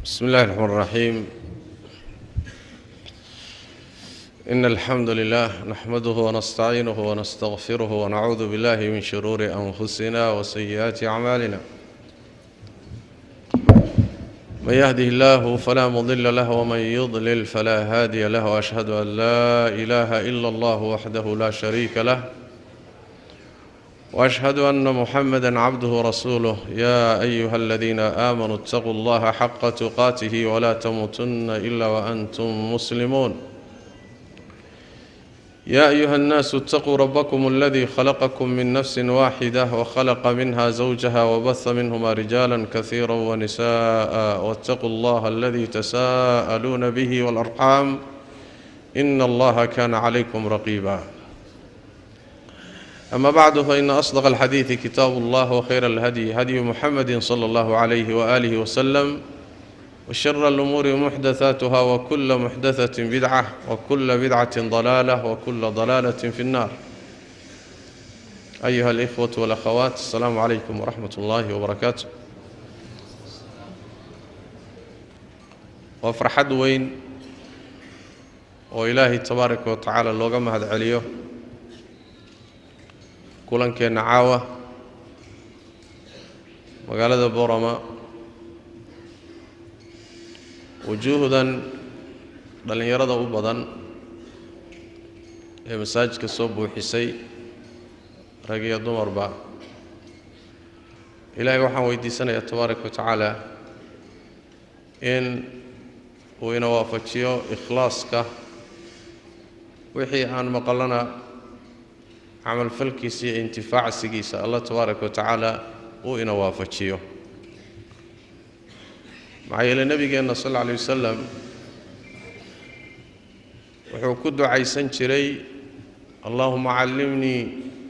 بسم الله الرحمن الرحيم. إن الحمد لله نحمده ونستعينه ونستغفره ونعوذ بالله من شرور أنفسنا وسيئات أعمالنا. من يهده الله فلا مضل له ومن يضلل فلا هادي له، وأشهد أن لا إله إلا الله وحده لا شريك له، وأشهد أن محمدًا عبده ورسوله. يا أيها الذين آمنوا اتقوا الله حق تقاته ولا تموتن إلا وأنتم مسلمون. يا أيها الناس اتقوا ربكم الذي خلقكم من نفس واحدة وخلق منها زوجها وبث منهما رجالا كثيرا ونساء، واتقوا الله الذي تساءلون به والأرحام إن الله كان عليكم رقيبا. أما بعد، فإن أصدق الحديث كتاب الله، وخير الهدي هدي محمد صلى الله عليه وآله وسلم، وشر الأمور محدثاتها، وكل محدثة بدعة، وكل بدعة ضلالة، وكل ضلالة في النار. أيها الإخوة والأخوات، السلام عليكم ورحمة الله وبركاته. وفرحد وين وإلهي تبارك وتعالى لوغا مهد عليه kulankeenna caawa magaalada Boorama, wujuuhdan dhalinyarada u badan ee masaajidka soo buuxisay, rag iyo dumarba. Ilaahay waxaan weydiisanayaa tabaaraka wa tacaala in uu ina waafajiyo ikhlaaska wixii aan maqalana عمل فلكيسي انتفاع سيجيسا الله تبارك وتعالى وإنا وافجيه. معي النبي صلى الله عليه وسلم وحكد عيسان شري اللهم علمني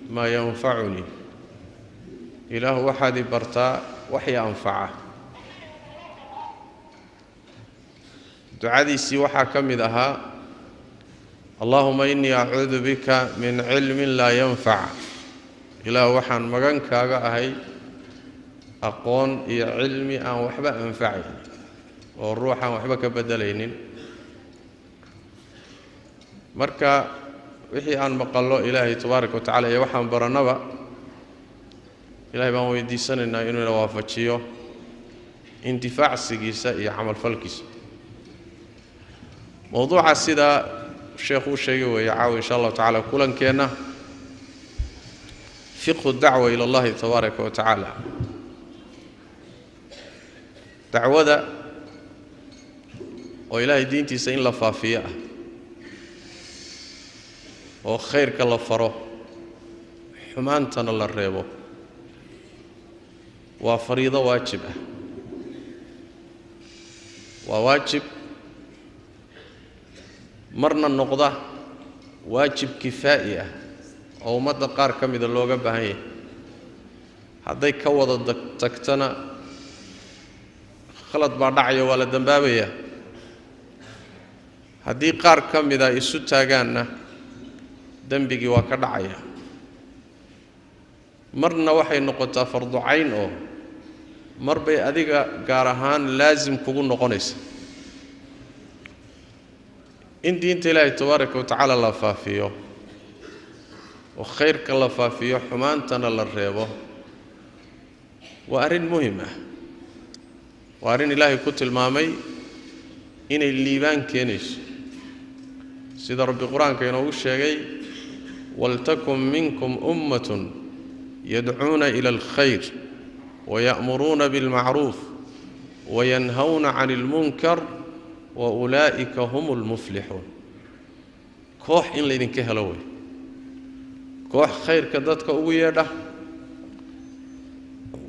ما ينفعني. إله واحد برتا وحي أنفعه. دعادي سي وحا كمدها اللهم إني أعوذ بك من علم لا ينفع. إلى وحن مغان كاغا أهي أقون إيا علمي أن وحبا أنفعي والروح أن وحبا كبدلين مركا وحي أن مقالو إلهي تبارك وتعالى يوحن برنبا إلهي بان ويدي سننا إنو نوافتشيو انتفاع السيجيسة إيا عمل فالكيس. موضوع السيدة الشيخ وشيء ويعاو إن شاء الله تعالى كلن كينا فقه الدعوة إلى الله تبارك وتعالى. دعوة وإلهي دينتي سين لفافية وخير كالفره حمانتنا للريبو وفريضة واجبة وواجب marna noqda waajib kifaa'i ah oo umada qaar kamid looga baahan yahay. haday ka wada tagtana khalad baa dhacaya, wala dambaabaya. hadii qaar kamid ah isu taagaanna dambigi waa ka dhacaya. marna waxay noqotaa fardu cayn oo marbay adiga gaar ahaan laazim kugu noqonaysa إن دين الله تبارك وتعالى الله فافيه وخيرك الله فافيه حمانتنا للريبه وأرين مهمة وأرين الله كتل مامي إن الليبان كينش سيد رب القرآن كينو الشيء ولتكن منكم أمة يدعون إلى الخير ويأمرون بالمعروف وينهون عن المنكر وأولئك هم المفلحون. كوح إن لين كهلوي كوح خير كدتك وياده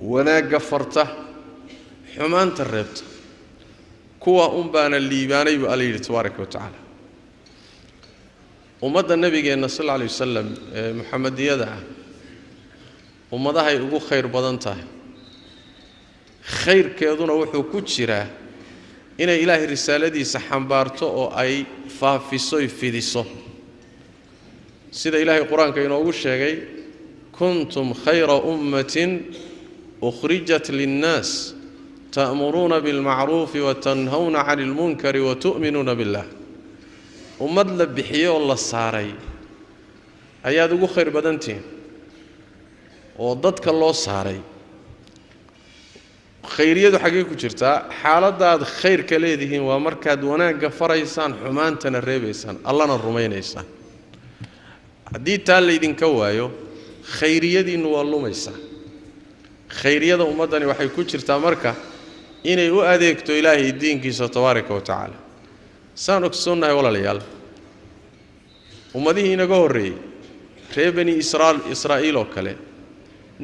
وانا غفرته حمان تربت كوا أمبان الليباني بأليه تبارك وتعالى. ومدى النبي صلى الله عليه وسلم محمد يدعى ومدى هاي أقو خير بدنته خير كيدون وحو كتشراه إن إلهي رسالتي سحنبارتو أو أي فافيسو يفيديسو. سيد إلهي القرآن كينو الشيء كنتم خير أمة أخرجت للناس تأمرون بالمعروف وتنهون عن المنكر وتؤمنون بالله ومدلب بحيه الله الصاري أياد ugu khayr badantiin oo dadka loo saaray khayriyadu xagee ku jirtaa xaaladaad khayr ka leedihiin waa markaad wanaagga faraysaan xumaantana reebaysaan allana rumaynaysaan haddii taa la idinka waayo khayriyadiinu waa lumaysaa khayriyada ummadani waxay ku jirtaa marka inay u adeegto ilaahay diinkiisa tabaaraka wa tacaala saan ogsoonnahay walaalayaal ummadihii inaga horreeyey reer bani israa'iil oo kale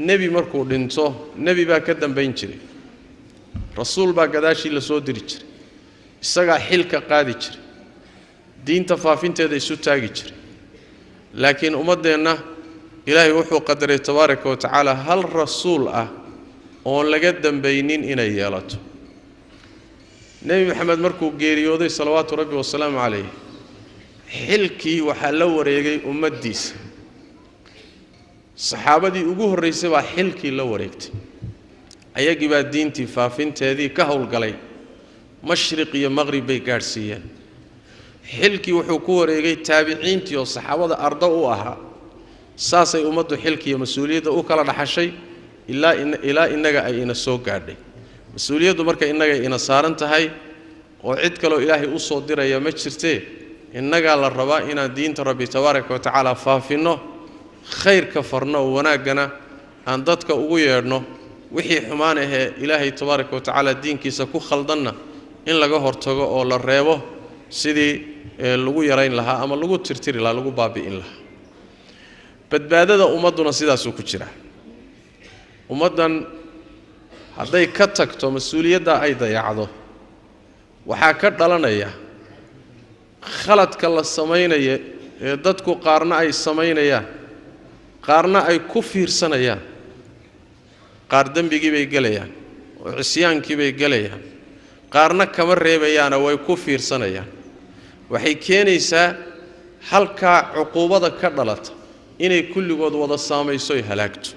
nebi markuu dhinto nebi baa ka dambayn jiray rasuul baa gadaashii la soo diri jiray isagaa xilka qaadi jiray diinta faafinteeda isu taagi jiray laakiin ummadeenna ilaahay wuxuu qadaray tabaaraka wa tacaala hal rasuul ah oon laga dambaynin inay yeelato nebi maxamed markuu geeriyooday salawaatu rabbi wasalaamu calayh xilkii waxaa la wareegay ummaddiisa saxaabadii ugu horreysay baa xilkii la wareegtay ayagii baa diintii faafinteedii ka howlgalay mashriq iyo maqrib bay gaadhsiiyeen xilkii wuxuu ku wareegay taabiciintii oo saxaabada ardo u ahaa saasay ummaddu xilkii iyo mas-uuliyadda u kala dhaxashay ilaa innaga ay ina soo gaadhay mas-uuliyaddu marka innaga ina saaran tahay oo cid kaloo ilaahay u soo diraya ma jirtee innagaa la rabaa inaan diinta rabbi tabaaraka wa tacaala faafinno khayrka farno oo wanaaggana aan dadka ugu yeedhno wixii xumaan ahee ilaahay tabaaraka wa tacaala diinkiisa ku khaldanna in laga hortago oo la reebo sidii lagu yarayn lahaa ama lagu tirtiri lahaa lagu baabi'in lahaa badbaadada ummadduna sidaasuu ku jira ummaddan hadday ka tagto mas-uuliyadda ay dayacdo waxaa ka dhalanaya khaladka la samaynaya ee dadku qaarna ay samaynayaan qaarna ay ku fiirsanayaan qaar dembigii bay gelayaan oo cisyaankii bay gelayaan qaarna kama reebayaana way ku fiirsanayaan waxay keenaysaa halkaa cuquubada ka dhalata inay kulligood wada saamayso ay halaagto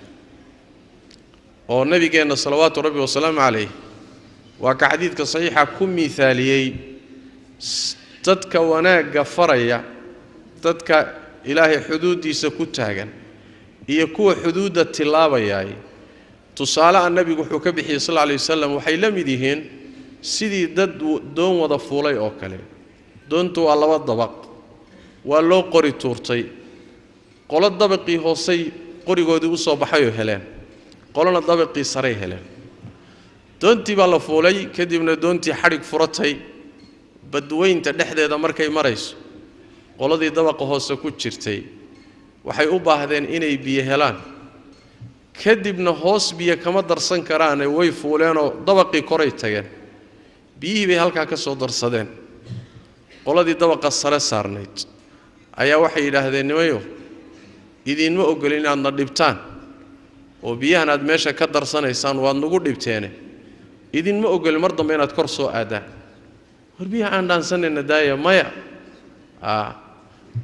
oo nabigeenna salawaatu rabbi wasalaamu calayh waa ka xadiidka saxiixa ku miithaaliyey dadka wanaagga faraya dadka ilaahay xuduuddiisa ku taagan iyo kuwa xuduudda tilaabayaay tusaale nabigu wuxuu ka bixiyey sal alayhi wasallam waxay la mid yihiin sidii dad doon wada fuulay oo kale doontu waa laba dabaq waa loo qori tuurtay qolo dabaqii hoosay qorigoodii u soo baxay oo heleen qolona dabaqii saray heleen doontii baa la fuulay kadibna doontii xadhig furatay badweynta dhexdeeda markay marayso qoladii dabaqa hoose ku jirtay waxay u baahdeen inay biyo helaan kadibna hoos biyo kama darsan karaane way fuuleenoo dabaqii koray tageen biyihii bay halkaa ka soo darsadeen qoladii dabaqa sare saarnayd ayaa waxay yidhaahdeen nimayo idinma ogolin inaadna dhibtaan oo biyahan aad meesha ka darsanaysaan waad nagu dhibteene idinma ogolin mar dambe inaad kor soo aadaan war biyaha aan dhaansanayna daaya maya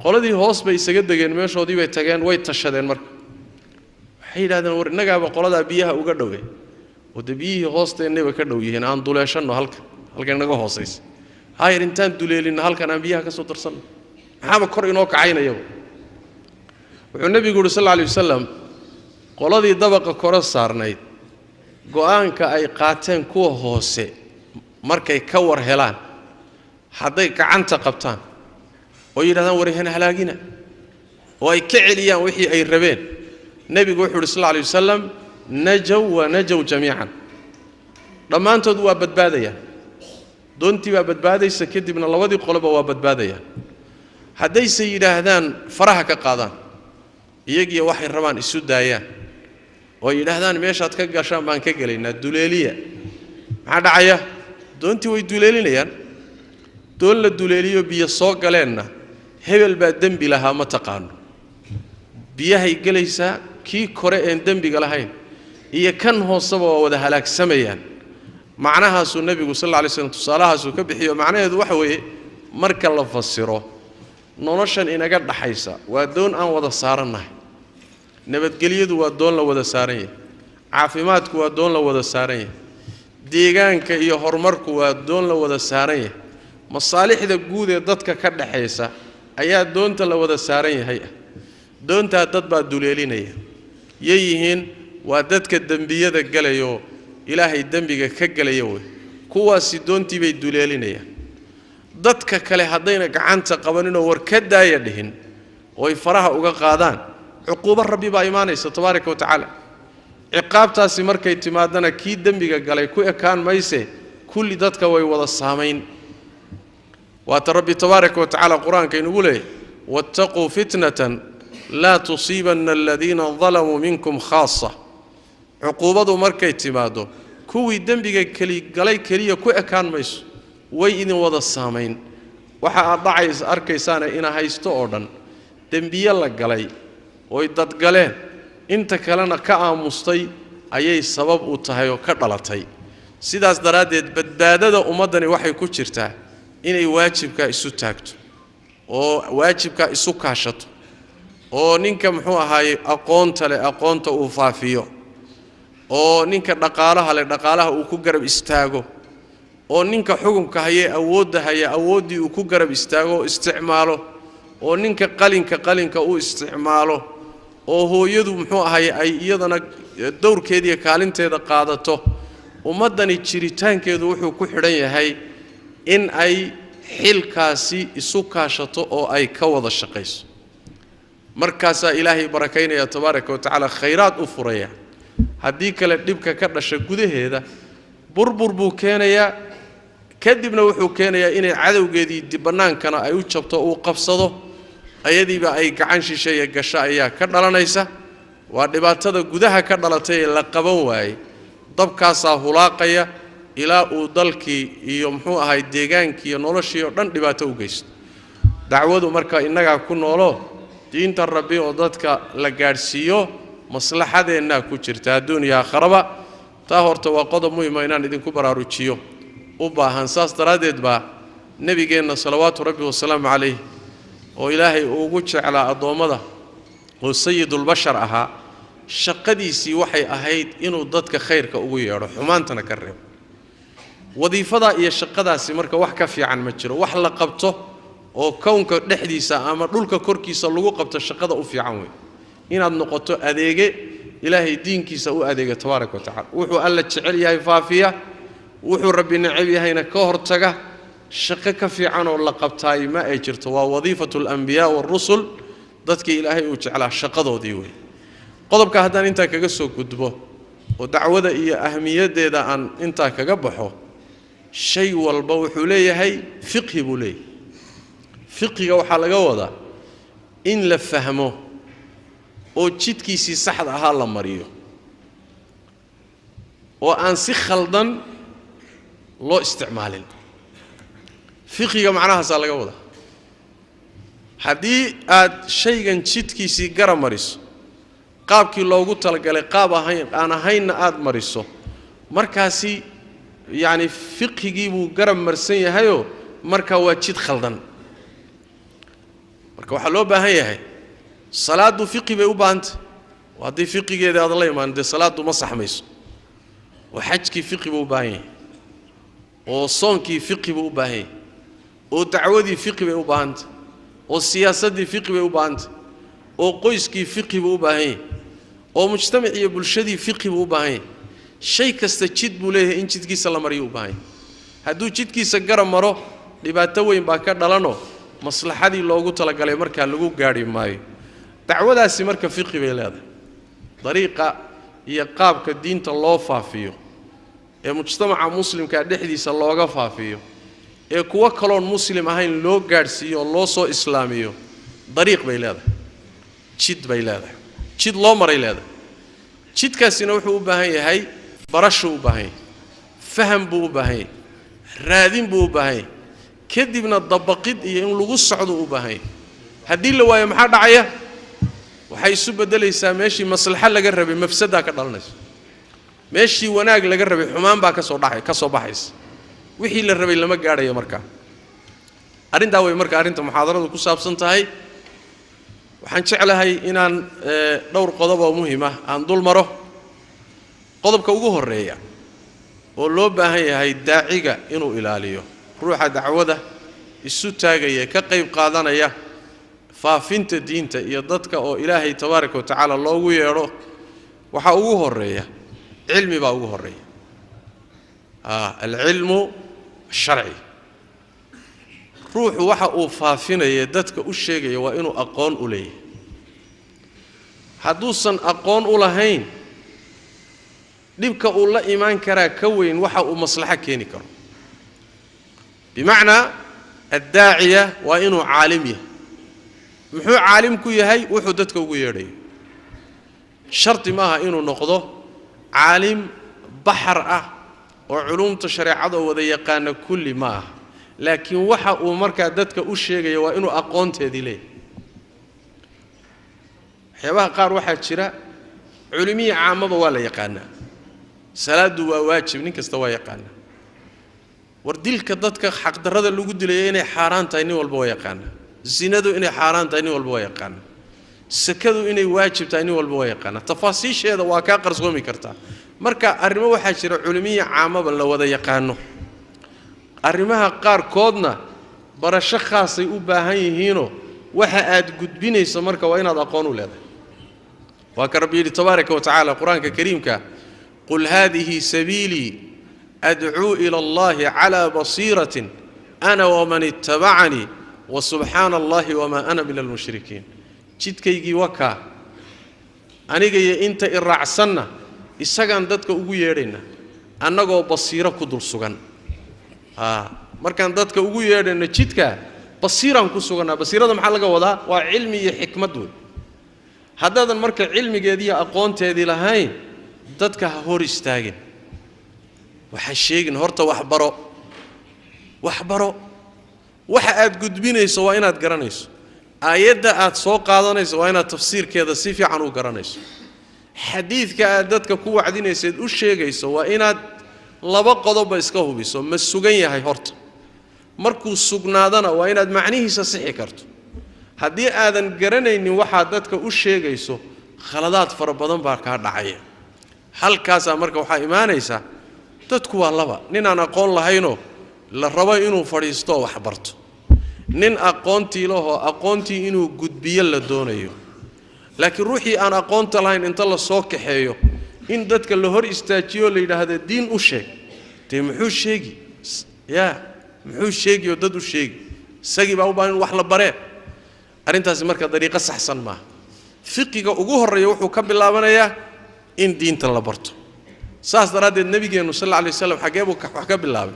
qoladii hoos bay isaga degeen meeshoodii bay tageen way tashadeen marka waxay yidhahdeen war innagaaba qoladaa biyaha uga dhowe oo dee biyihii hoosteennayba ka dhow yihiin aan duleeshanno halkan naga hoosaysa hayar intaan duleelinna halkan aan biyaha ka soo darsanno maxaaba kor inoo kacaynayaba wuxuu nebigu yidhi sal alla alay wasalam qoladii dabaqa kore saarnayd go'aanka ay qaateen kuwa hoose markay ka war helaan hadday gacanta qabtaan oo yidhahdaan waryahan halaagina oo ay ka celiyaan wixii ay rabeen nebigu wuxuu yidhi sal alla alay wasalam najow wa najow jamiican dhammaantood waa badbaadayaan doontii baa badbaadaysa kadibna labadii qoloba waa badbaadayaan haddayse yidhaahdaan faraha ka qaadaan iyagiiyo waxay rabaan isu daayaan oo yidhaahdaan meeshaad ka gashaan baan ka gelaynaa duleeliya maxaa dhacaya doontii way duleelinayaan doon la duleeliyo biyo soo galeenna hebel baa dembi lahaa ma taqaano biyahay gelaysaa kii kore een dembiga lahayn iyo kan hooseba waa wada halaagsamayaan macnahaasuu nebigu sal alla alay slam tusaalahaasuu ka bixiyo macnaheedu waxa weeye marka la fasiro noloshan inaga dhaxaysa waa doon aan wada saarannahay nabadgelyadu waa doon la wada saaran yahay caafimaadku waa doon la wada saaran yahay deegaanka iyo horumarku waa doon la wada saaran yahay masaalixda guud ee dadka ka dhaxaysa ayaa doonta la wada saaran yahay doonta dad baa duleelinaya yeeyihiin waa dadka dambiyada galayo ilaahay dambiga ka galaya way kuwaasi doontii bay duleelinayaan dadka kale hadayna gacanta qabanin oo war ka daaya dhihin oo ay faraha uga qaadaan cuquba rabbi baa iimaanaysa tabaaraka wa tacaala ciqaabtaasi markay timaadana kii dambiga galay ku ekaan mayse kulli dadka way wada saameyn wa rabbi tabaaraka wa tacaala quraanka inuu leeyahay wattaquu fitnatan la tusibanna alladhina zalamu minkum khassa cuqubadu markay timaado kuwii dambiga galay kaliya ku ekaan mayso way idin wada saameyn waxa aad dhacays arkaysaan in haysto oo dhan dambiye la galay oo dad galeen inta kalena ka aamustay ayay sabab u tahay oo ka dhalatay sidaas daraadeed badbaadada ummadani waxay ku jirtaa inay waajibka isu taagto oo waajibka isu kaashato oo ninka muxuu ahaay aqoonta leh aqoonta uu faafiyo oo ninka dhaqaalaha leh dhaqaalaha uu ku garab istaago oo ninka xukunka haya awoodii uu ku garab istaago isticmaalo oo ninka qalinka uu isticmaalo oo hooyadu muxuu ahaay ay iyadana dowrkeedii kaalinteeda qaadato ummadani jiritaankeedu wuxuu ku xidhan yahay in ay xilkaasi isu kaashato oo ay ka wada shaqeyso markaasa ilaahay barakaynaya tabaaraka wa tacaala khayraad u furaya haddii kale dhibka ka dhasha gudaheeda burbur buu keenayaa kadibna wuxuu keenayaa inay cadowgeedii dibannaankana ay u jabto uu qabsado ayadiiba ay gacan shisheeye gasho ayaa ka dhalanaysa waa dhibaatada gudaha ka dhalatay ee la qaban waayey dabkaasaa hulaaqaya ilaa uu dalkii iyo muxuu ahay deegaankii iyo noloshii oo dhan dhibaato u geysto dacwadu marka innagaa ku noolo diinta rabbi oo dadka la gaadhsiiyo maslaxadeennaa ku jirta adduun iyo aakhiraba taa horta waa qodob muhiim ah inaan idinku baraarujiyo u baahan saas daraaddeed baa nebigeenna salawaatu rabbi wasalaamu calayh oo ilaahay ugu jeclaa addoommada oo sayidulbashar ahaa shaqadiisii waxay ahayd inuu dadka khayrka ugu yeedho xumaantana ka reebo wadiifada iyo shaqadaasi marka wax ka fiican ma jiro wax la qabto oo kownka dhexdiisa ama dhulka korkiisa lagu qabto shaqada u fiican weey inaad noqoto adeege ilaahay diinkiisa u adeega tabaaraka wa tacaala wuxuu alla jecel yahay faafiya wuxuu rabbi neceb yahayna ka hortaga shaqo ka fiican oo la qabtaay ma ay jirto waa wadiifatul anbiyaa war rusul dadkii ilaahay uu jeclaa shaqadoodii weey qodobka haddaan inta kaga soo gudbo oo dacwada iyo ahmiyadeeda aan inta kaga baxo shay walba wuxuu leeyahay fiqhi buu leeyahay fiqhiga waxa laga wadaa in la fahmo oo jidkiisii saxda ahaa la mariyo oo aan si khaldan loo isticmaalin fiqhiga macnahaasa laga wadaa haddii aad shaygan jidkiisii gara mariso qaabkii loogu talagalay qaab aan ahaynna aad mariso markaasi yani fiqhigii buu garab marsan yahayoo markaa waa jid khaldan marka waxaa loo baahan yahay salaadu fiqhi bay u baahantay haddii fiqhigeeda aad la imaan dee salaadu ma saxmayso oo xajkii fiqhi buu u baahan yahay oo soonkii fiqhi buu u baahan yahay oo dacwadii fiqhi bay u baahantay oo siyaasadii fiqhi bay u baahantay oo qoyskii fiqhi buu u baahan yahay oo mujtamac iyo bulshadii fiqhi buu u baahan yahay shay kasta jid buu leeyahay in jidkiisa la mariyo u baahan yahay hadduu jidkiisa garab maro dhibaato weyn baa ka dhalanoo maslaxadii loogu talagalay markaa lagu gaadhi maayo dacwadaasi marka fiqhi bay leedahay dariiqa iyo qaabka diinta loo faafiyo ee mujtamaca muslimka dhexdiisa looga faafiyo ee kuwa kaloon muslim ahayn loo gaadhsiiyo oo loo soo islaamiyo dariiq bay leedahay jid bay leedahay jid loo maray leedahay jidkaasina wuxuu u baahan yahay barasho u baahan yahay faham buu u baahan yahay raadin buu u baahan yahay kadibna dabaqid iyo in lagu socdo u baahan yahay haddii la waayo maxaa dhacaya waxay isu bedelaysaa meeshii maslaxa laga rabay mafsada ka dhalanayso meeshii wanaag laga rabay xumaan baa ka soo baxaysa wixii la rabay lama gaadhayo markaa arintaa way markaa arinta muxaadaradu ku saabsan tahay waxaan jeclahay inaan dhowr qodob oo muhiim ah aan dul maro qodobka ugu horeeya oo loo baahan yahay daaciga inuu ilaaliyo ruuxa dacwada isu taagaya ka qayb qaadanaya faafinta diinta iyo dadka oo Ilaahay tabaaraka wa tacaala loogu yeero waxa ugu horeeya cilmi baa ugu horeeya al-ilmu sharci ruuxu waxa uu faafinaya dadka u sheegaya waa inuu aqoon u leeyahay hadduusan aqoon u lahayn dhibka uu la iimaan karaa ka weyn waxa uu maslaxa keeni karo bimacnaa الداعية وإنه عالمي محو عالمك يهي وحو ددك ugu yeedhay sharti maaha inuu noqdo caalim bahar ah oo culumta shariicada wada yaqaan kulli maaha laakiin waxa uu marka dadka u sheegay waa inuu aqoonteedii leeyahay waxyaabaha qaar waxaa jira culimiye caamada waa la yaqaanaa salaadu waa waajib nin kasta waa yaqaanaa wardilka dadka xaq darrada lagu dilay inay xaraan tahay nin walba waa yaqaanaa zinadu inay xaraan tahay nin walba waa yaqaanaa sakadu inay waajib tahay nin walba waa yaqaanaa tafaasiisheeda waa ka qarsoomi kartaa marka arrimo waxaa jira culimiye caamada la wada yaqaano arrimaha qaar koodna barasho khaasay u baahan yihiino waxa aad gudbinayso marka waa inaad aqoon u leedahay waa ka rabbi tabaaraka wa tacaala quraanka kariimka qul hadhihi sabili ad'u ila allahi ala basiratin ana wa man ittaba'ani wa subhanallahi wa ma ana minal mushrikin jidkaygii waka aniga iyo inta iracsanna isagaan dadka ugu yeedhayna annagoo basiiro ku dul sugan markaan dadka ugu yeedhayna jidka basiiran ku suganaa basiirada maxaa laga wadaa waa cilmi iyo xikmad weey haddaadan marka cilmigeedii aqoonteedii lahayn dadka ha hor istaagin waxa sheegin horta wax baro waxa aad gudbinayso waa inaad garanayso aayadda aad soo qaadanayso waa inaad tafsiirkeeda si fiican u garanayso xadiidka aad dadka ku wacdinayso u sheegayso waa inaad laba qodob iska hubiso ma sugan yahay horta markuu sugnaadana waa inaad macnihiisa sixi karto haddii aadan garanaynin waxa dadka u sheegayso khaladaad fara badan baa ka dhacaya halkaas marka waxa iimaanaysa dadku waa laba nin aan aqoon lahayno la rabo inuu fariisto wax barto nin aqoontii laho aqoontii inuu gudbiyo la doonayo laakiin ruuxii aan aqoonta lahayn inta la soo kaxeeyo in dadka la hor istaajiyo la yiraahdo diin u sheeg tii muxuu sheegi muxuu sheegi oo dad u sheegi sagi baa u baahan wax la bare arintaas marka dariiqa saxsan ma fiqiga ugu horeeyo wuxuu ka bilaabanayaa in diinta la barto saas daraadeed nabigeenu sallallahu alayhi wasallam xageebu wax ka bilaabay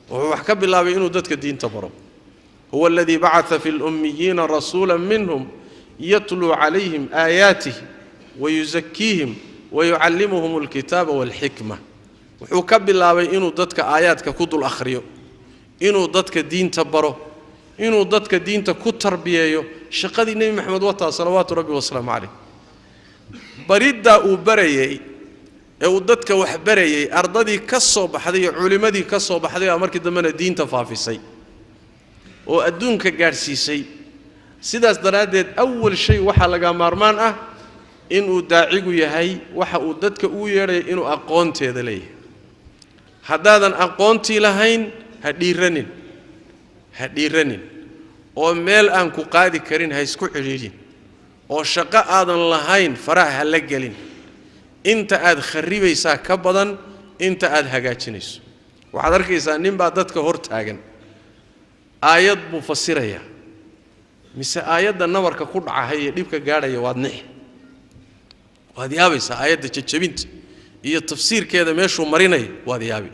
wuxuu wax ka bilaabay inuu dadka diinta baro huwa alladhi ba'atha fil ummiyina rasulan minhum yatlu alayhim ayatihi wa yuzakkihim wa yuallimuhum alkitaba wal hikma wuxuu ka bilaabay inuu dadka aayaadka ku dul akhriyo inuu dadka diinta baro inuu dadka diinta ku tarbiyeeyo shaqadii nabi maxamed wata salawaatu rabbi wa salaamu alayhi barida uu barayay ee uu dadka wax barayay ardadii ka soo baxday culimadii ka soo baxday markii dambena diinta faafisay oo adduunka gaarsiisay sidaas daraadeed awwal shay waxa laga maarmaan ah inuu daacigu yahay waxa uu dadka u yeeray inuu aqoonteeda leeyahay haddaadan aqoontii lahayn ha dhiiranin oo meel aan ku qaadi karin ha isku xiriirin oo shaqo aadan lahayn faraha la gelin inta aad kharibaysaa ka badan inta aad hagaajinayso waxaad arkaysaa nin baa dadka hor taagan aayad buu fasiraya mise aayadda nabarka ku dhacahay ee dhibka gaadhaya waad yaabaysaa aayadda jajabinta iyo tafsiirkeeda meeshuu marinay waad yaabi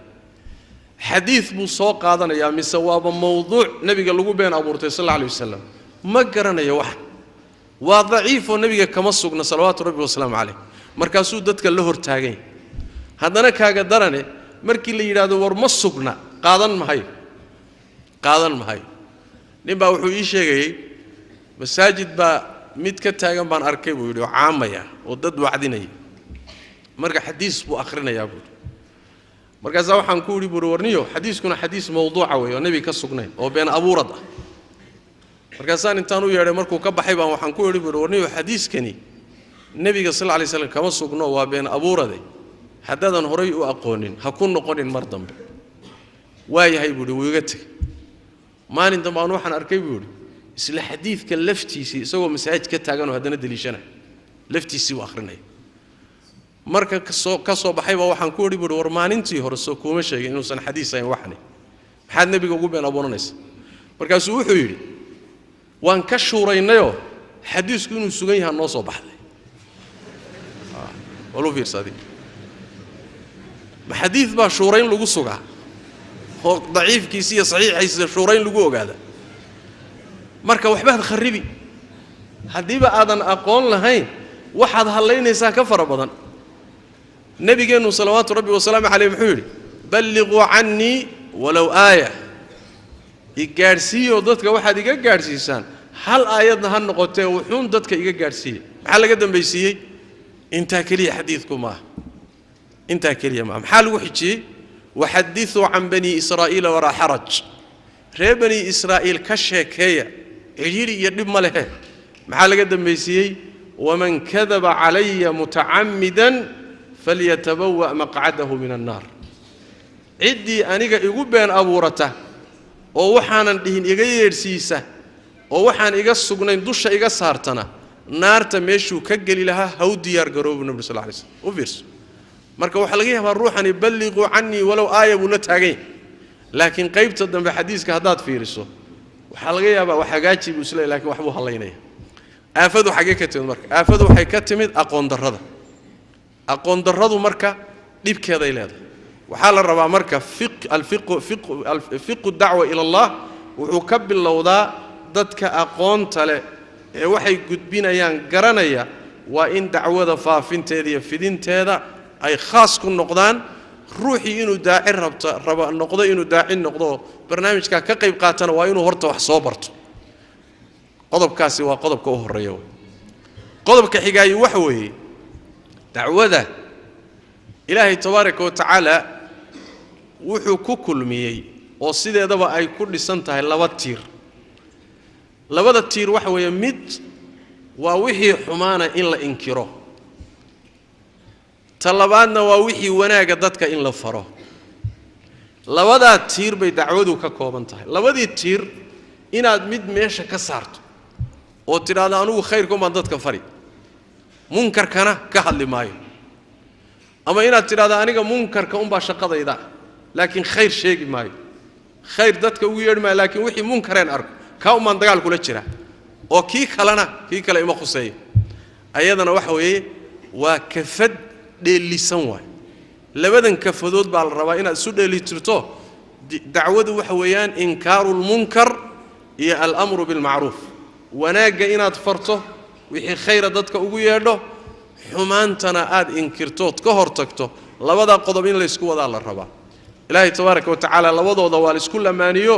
xadiis buu soo qaadanaya mise waaba mawduuc nabiga lagu been abuurtay sallallahu alayhi wasallam ma garanayo wax waa dhaif oo nabiga kama sugna salawaatu rabbi wa salaamu alayhi markaasuu dadka la hor taagay haddana kaaga darane markii la yiraahdo war ma sugna qaadan mahay nin baa wuxuu ii sheegay masaajid baa mid ka taagan baan arkay buu yiri caamaya oo dad wacdinay marka xadiis buu akhrinayaa buu markaas waxaan ku yiri buu warniyo xadiiskuna xadiis mawduuca weeyo nabi ka sugnay oo been abuurad ah markaas intaan u yeeray markuu ka baxay baan waxaan ku yiri buu warniyo xadiiskani nabiga sallallahu alayhi wasallam kama sugno waa been abuuraday haddaadan horay u aqoonin ha ku noqonin mar dambe waayahay buuhi wuu iga tegey maalin dambe aan waxaan arkay buuhi isla xadiidka laftiisii isagoo masaajid ka taagan oo haddana daliishana laftiisii u akhrinaya marka ka soo baxay baa waxaan ku odhi buuhi war maalintii hore soo kuma sheegin inuusan xadiis ahayn waxani maxaad nebiga ugu been abuuranaysa markaasuu wuxuu yidhi waan ka shuuraynayoo xadiisku inuu sugan yahay noo soo baxday walu fiirsaday ma xadiis baa shuurayn lagu sugaa oo daciifkiisa iyo saxiixiisa shuurayn lagu ogaada marka waxbaad kharibi hadiiba aadan aqoon lahayn waxaad halaynaysaa ka fara badan nabigeenu salawaatu rabbi wa salaamu alayhi muxuu yidhi ballighuu cannii walow aaya igaarsiiyo dadka waxaad iga gaarsiisaan hal aayadna ha noqotee wuxuun dadka iga gaarsiiyey maxaa laga dambaysiiyey intaa keliya xadiidku maaha intaa keliya maaha maxaa lagu xijiyey waxadithuu can bani israa'iila walaa xaraj reer bani israa'iil ka sheekeeya cidhiiri iyo dhib ma lehe maxaa laga dambaysiiyey waman kadaba calaya mutacammidan falyatabawa maqcadahu min annaar ciddii aniga igu been abuurata oo waxaanan dhihin iga yeedhsiisa oo waxaan iga sugnayn dusha iga saartana naarta meeshuu ka geli lahaa haw diyaar garoobu nabi sal alay slam u fiirso marka waxaa laga yaabaa ruuxani balliquu cannii walow aaya buu la taagan laakiin qaybta dambe xadiiska haddaad fiiriso waxaa laga yaabaa wax hagaaji buu isleeyahay laakiin waxbuu hallaynaya aafadu xagee ka timid marka aafadu waxay ka timid aqoon darradu marka dhibkeeday leedahay waxaa la rabaa marka fiqu dacwa ila allah wuxuu ka bilowdaa dadka aqoonta leh ee waxay gudbinayaan garanaya waa in dacwada faafinteeda iyo fidinteeda ay khaas ku noqdaan ruuxii inuu daaci raba noqdo inuu daaci noqdo barnaamijka ka qayb qaatana waa inuu horta wax soo barto qodobkaasi waa qodobka u horeeya qodobka xigaayi waxa weeye dacwada ilaahay tabaaraka wa tacaala wuxuu ku kulmiyey oo sideedaba ay ku dhisan tahay laba tiir labada tiir waxa weeye mid waa wixii xumaana in la inkiro talabaadna waa wixii wanaaga dadka in la faro labadaa tiir bay dacwadu ka kooban tahay labadii tiir inaad mid meesha ka saarto oo tidhaahdo anugu khayrka baan dadka fari munkarkana ka hadli maayo ama inaad tidhaahdo aniga munkarka unbaa shaqadayda laakiin khayr sheegi maayo khayr dadka ugu yeedhi maayo laakiin wixii munkareen arko kaa umaan dagaal kula jira oo kii kale ima khuseeyo ayadana waxa weeye waa kafad dheelisan waay labadan kafadood baa la rabaa inaad isu dheelitirto dacwadu waxa weeyaan inkaaru lmunkar iyo alamru bilmacruuf wanaagga inaad farto wixii khayra dadka ugu yeedho xumaantana aad inkirtood ka hortagto labada qodob in la isku wadaa la rabaa ilaahay tabaaraka wa tacaala labadooda waa la isku lamaaniyo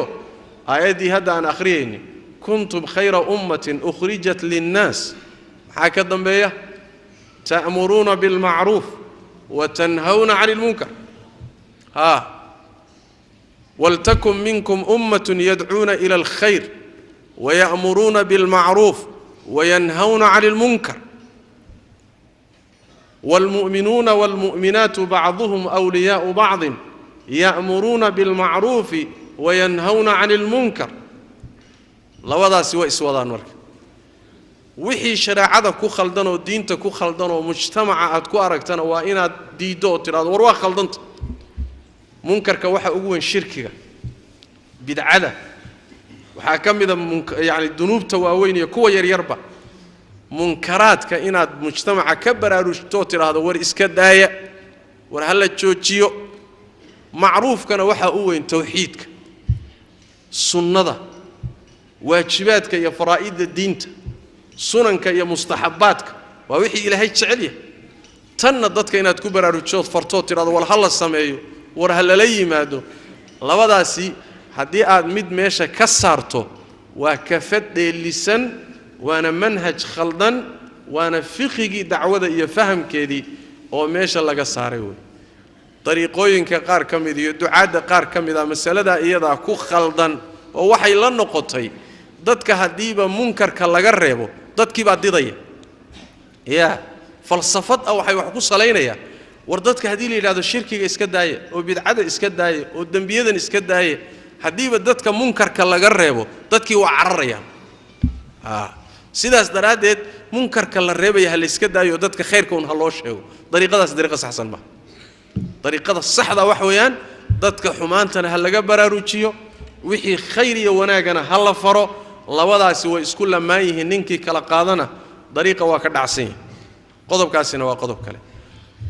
aayaddii hadda aan akhriyayni kuntum khayra ummatin ukhrijat linnaas maxaa ka dambeeya ta'muruuna bilmacruuf watanhawna cani lmunkar waltakun minkum ummatun yadcuuna ila alkhayr waya'muruuna bilmacruuf وينهون عن المنكر والمؤمنون والمؤمنات بعضهم أولياء بعض يأمرون بالمعروف وينهون عن المنكر لوضع سوى إسوادان مرك وحي شراعة كو خلدان ودين كو خلدان ومجتمع كو أركتان وإنا ديدو تراد وروا خلدانت منكر كوحا أقوين شركة بدعادة waxaa ka mid ah yani dunuubta waaweyn iyo kuwa yar yarba munkaraadka inaad mujtamaca ka baraarujto tiraahdo war iska daaya war hala joojiyo macruufkana waxa uu weyn tawxiidka sunnada waajibaadka iyo faraa'ida diinta sunanka iyo mustahabbaadka waa wixii ilaahay jecel yahay tanna dadka inaad ku baraarujto farto tiraahdo wal hala sameeyo war hala la yimaado labadaasi haddii aad mid meesha ka saarto waa kafad dheelisan waana manhaj khaldan waana fiqigii dacwada iyo fahamkeedii oo meesha laga saaray wey dariiqooyinka qaar ka mid iyo ducaadda qaar ka mid ah masalada iyada ku khaldan oo waxay la noqotay dadka hadiiba munkarka laga reebo dadkii baa didaya falsafad waxay wax ku saleynayaan wardadka hadii la yiraahdo shirkiga iska daaye oo bidcada iska daaye oo dambiyadan iska daaye hadiiba dadka munkarka laga reebo dadkii waa cararayaan sidaas daraadeed munkarka la reebaya hal iska daayo dadka khayrka un haloo sheego dariiqadaas dariiqa saxsan ma dariiqada saxda wax weeyaan dadka xumaantana hal laga baraarujiyo wixii khayr iyo wanaagana hal la faro labadaasi way isku lamaan yihiin ninkii kala qaadana dariiqa waa ka dhacsan qodobkaasina waa qodob kale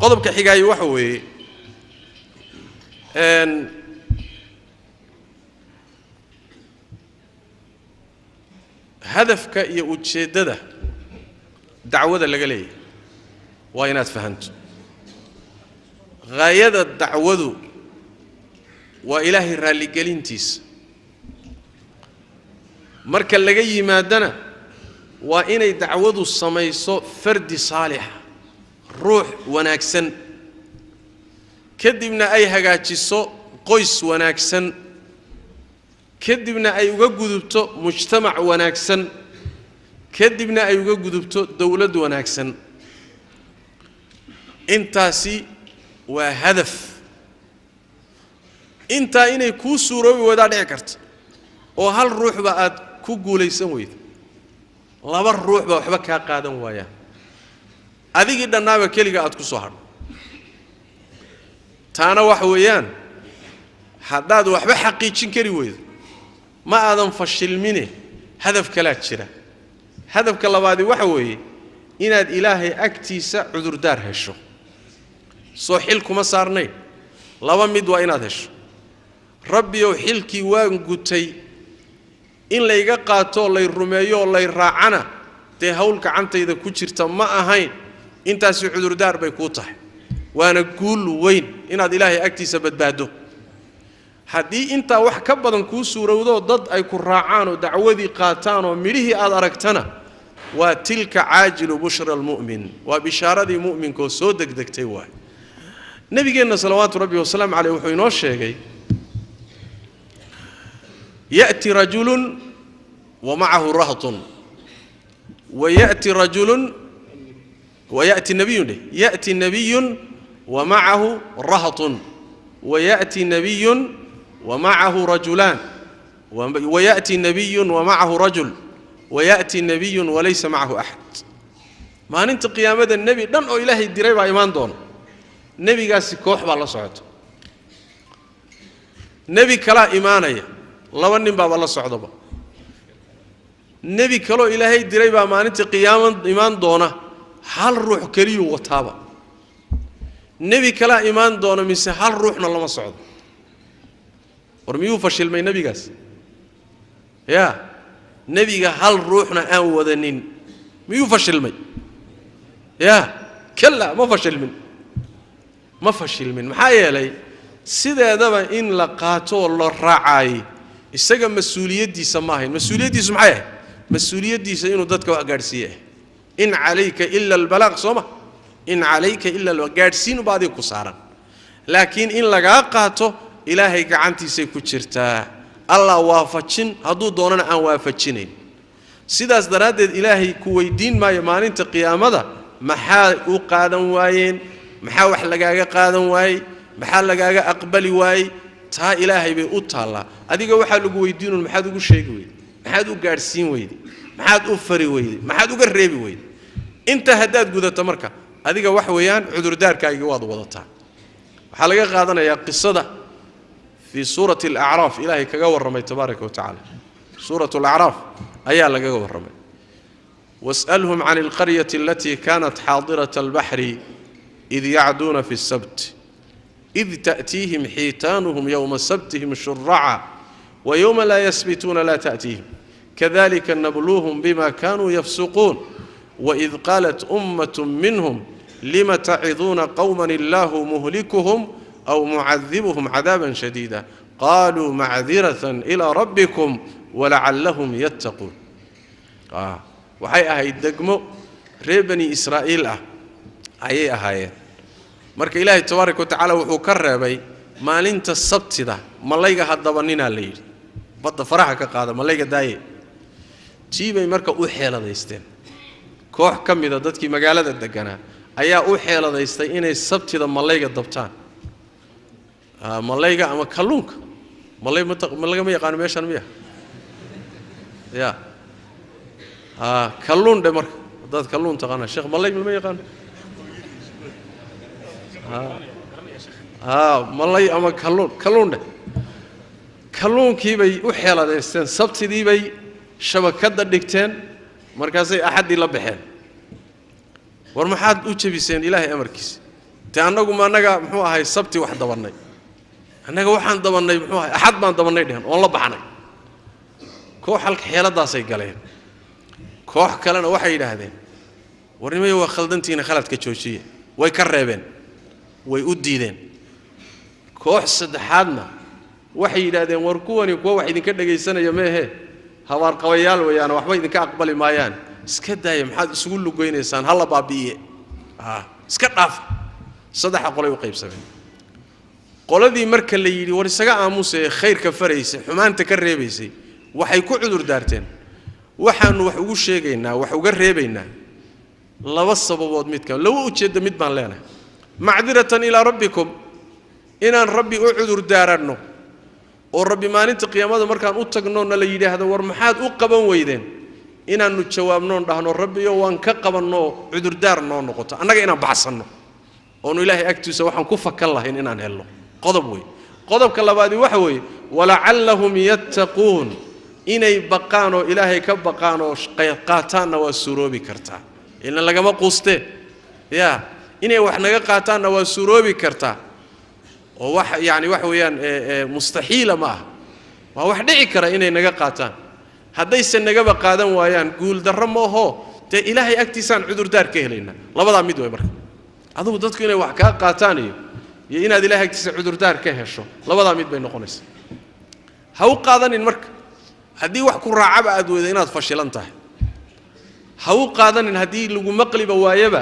qodobka xigay waxa weeye hadafka iyo ujeedada dacwada laga leeyahay waa inaad fahanto gaayada dacwadu waa ilaahay raali gelintiisa marka laga yimaadana waa inay dacwadu samayso fardi saalix ruux wanaagsan kadibna ay hagaajiso qoys wanaagsan kadibna ay uga gudubto mujtamac wanaagsan kadibna ay uga gudubto dawlad wanaagsan intaasi waa hadaf inta inay ku suuroobi wada dhici karto oo hal ruux ba aad ku guuleysan weyd laba ruux ba waxba ka qaadan waayaan adigi dhanaaba kaliga aad ku soo hadho taana wax weeyaan haddaad waxba xaqiijin kari weydo ما آدم فشلمني هدف كلا تشرا هدف كلا بعد وحوي إن الإله أكتيس عذر دار هشوا صحيلكم صارني لوا مد وإن هش ربي وحيلكي وانقتي إن لا يقاتو لا يرميو لا يراعنا تهولك عنت إذا كشرت ما أهين أنت سعذر دار بيكوتح وأنا أقول وين إن الإله أكتيس بدبادو haddii inta wax ka badan ku suurowdo dad ay ku raacaan oo dacwadii qaataan oo midhii aad aragtana waa tilka aajilu bushra almu'min wa bishaaradi mu'minko soo degdegtay waay nabigeena salawaatu rabbi wa salaam alayhi wuxuu inoo sheegay ya'ti rajulun wa ma'ahu rahtun wa ya'ti rajulun wa ya'ti nabiyyun ya'ti nabiyyun wa ma'ahu rahtun wa ya'ti nabiyyun ومعه رجلان ويأتي نبي ومعه رجل ويأتي نبي وليس معه أحد ما ننت قيامة النبي دم أو إلهي الدريبة إيمان دون نبي قاسي كوح بالله صعد نبي كلا إيمانية الله ونن باب الله صعد با نبي كلا إلهي الدريبة ما ننت قيامة إيمان دونه هل روح كريو وطابة نبي كلا إيمان دونه من هل روحنا الله ما صعد ورميو فشل مي نبي قاس يا نبي هل روحنا أن وذنين ميو فشل مي يا كلا ما فشل من محايا لي سيدا دابا إن لقاتو الله راعي استجا مسؤولية دي سماهن مسؤولية دي سمعيه مسؤولية دي سينو دتك وقارسيه إن عليك إلا البلاغ صومه إن عليك إلا الوقارسين وبعدين كسارا لكن إن لقاتو إلهي كعنتي سيكوشرتا الله وافتشن هدو دوننا أن وافتشنين سيداس دراد إلهي كويدين ما يمانين تقيامة محا قادم واين محا وحلقاقا قادم واي محا لقاقا أقبلي واي تا إلهي بيقوتها الله أديك وحا لقويدين محا دوقو شيك ويد محا دوقو قارسين ويد محا دوقو فري ويد محا دوقو الريبي ويد انت هداد قودة تمركة أديك وحويان عذر دار كاي واض وضطها وحلقا قادنا يا قصة في سورة الأعراف إلهي كجور رمي تبارك وتعالى سورة الأعراف أيها لجور رمي واسألهم عن القرية التي كانت حاضرة البحر إذ يعدون في السبت إذ تأتيهم حيتانهم يوم سبتهم شرعا ويوم لا يسبتون لا تأتيهم كذلك نبلوهم بما كانوا يفسقون وإذ قالت أمة منهم لم تعظون قوما الله مهلكهم أو معذبهم عذابا شديدا قالوا معذرة إلى ربكم ولعلهم يتقون وحي أهي الدقمو ريبني إسرائيل أهي أهي مرك إلهي تبارك وتعالى وحكر بي ما لنت السبت ده ملايقة هدبانينا الليل بطا فرحك قادة ملايقة داي جيبي مرك أوحي لديستين كوح كم إذا دادكي مقالة الدقنا ayaa u xeeladaystay inay sabtida malayga dabtaan malayga ama kalluunka malay malaga ma yaqaan meeshan miya ya kalluun de marka dad kalluun taqana sheekh malay ma yaqaan malay ama kalluun de kalluunkii bay u xeeladaysteen sabtidii bay shabakada dhigteen markaasay axadii la baxeen war maxaad u jabiseen ilaahay amarkiisa ta anagu ma anaga muxuu ahay sabti wax dabanay anaga waxaan dabanay muxuu ahay axad baan dabanay dheen oo la baxnay koox halka xeeladaasay galeen koox kalena waxay yiraahdeen warnimay waa khaldantiina khaladka joojiye way ka reebeen way u diideen koox saddexaadna waxay yiraahdeen war kuwani kuwa wax idinka dhageysanaya meehe habaar qabayaal weeyaan waxba idinka aqbali maayaan iska daaya maxaad isugu lugeynaysan hal baabiye iska dhaaf saddex qolay u qaybsameen qoladii marka la yiri war isaga aamusay khayrka faraysay xumaanta ka reebaysay waxay ku cudur daarteen waxaan wax ugu sheegaynaa wax uga reebaynaa laba sababood midka lawa ujeeda mid baan leenahay macdiratan ila rabbikum inaan rabbi u cudur daarano oo rabbi maalinta qiyaamada markaan u tagno na la yiraahdo war maxaad u qaban weydeen inaanu jawaabno dhahno rabbiyo waan ka qabanno cudur daar noo noqoto annaga inaan baxsano oo ilaahay agtiisa waxaan ku fakan lahayn inaan helno qodobka labaad waxa weeye wala'allahum yattaquun inay baqaan oo ilaahay ka baqaan oo qaataanna waa suroobi kartaa ilaa lagama quuste ya inay wax naga qaataanna waa suroobi kartaa oo wax yaani wax weeyaan mustaxiila ma waa wax dhici kara inay naga qaataan haddaysan naga qaadan waayaan guul darro ma aho te ilaahay agtiisaan cudur daar ka helayna labada mid way marka adigu dadku inay wax ka qaataan iyo inaad ilaahay agtiisa cudur daar ka hesho labada mid bay noqonaysaa ha u qaadanin marka haddii wax ku raacaba aad weydo inaad fashilan tahay ha u qaadanin haddii lagu maqliba waayaba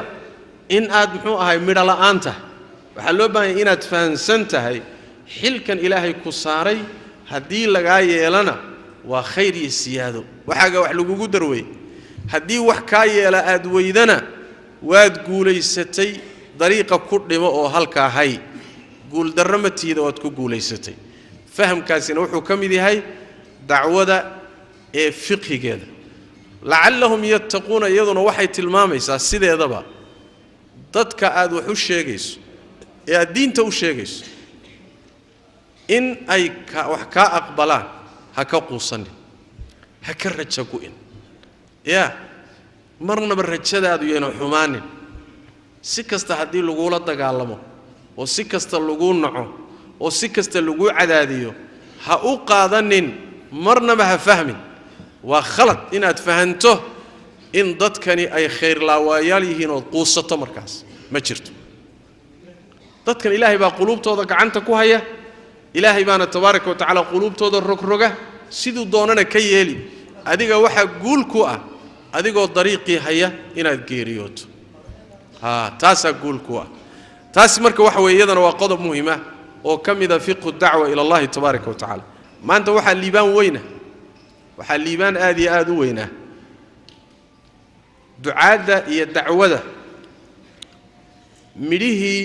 in aad muxuu ahay midho la'aan tahay waxaa loo baahan yahay inaad fahansan tahay xilkan ilaahay ku saaray haddii lagaa yeelana waa khayr iyo siyaado waxaaga wax lagugu darweey haddii wax kaa yeela aad weydana waad guulaysatay dariiqa ku dhimo oo halkaa hay guul darro ma tiida waad ku guulaysatay fahamkaasina wuxuu ka mid yahay dacwada ee fiqhigeeda la'allahum yattaquuna iyaduna waxay tilmaamaysaa sideedaba dadka aad wax u sheegayso ee aad diinta u sheegayso in ay wax ka aqbalaan ha ka quusanin ha ka rajo go'in ya marnaba rajadaadu yeeno xumaanin si kasta haddii lagula dagaalamo oo si kasta lagu naco oo si kasta lagu cadaadiyo ha u qaadanin marnaba ha fahmin waa khalad inaad fahanto in dadkani ay khayr laawayaal yihiin oo quusato markaas ma jirto dadkan ilaahay baa quluubtooda gacanta ku haya ilaahay baana tabaaraka wa tacaala quluubtooda rogroga siduu doonana ka yeeli adiga waxa guul ku ah adigoo dariiqii haya inaad geeriyooto taasaa guul ku ah taas marka waxa weeyadana waa qodob muhiim ah oo kamida fiqhu dacwa ila Allah tabaaraka wa tacaala maanta waxa liibaan weyna waxa liibaan aad iyo aad u weyna ducaada iyo dacwada midhihii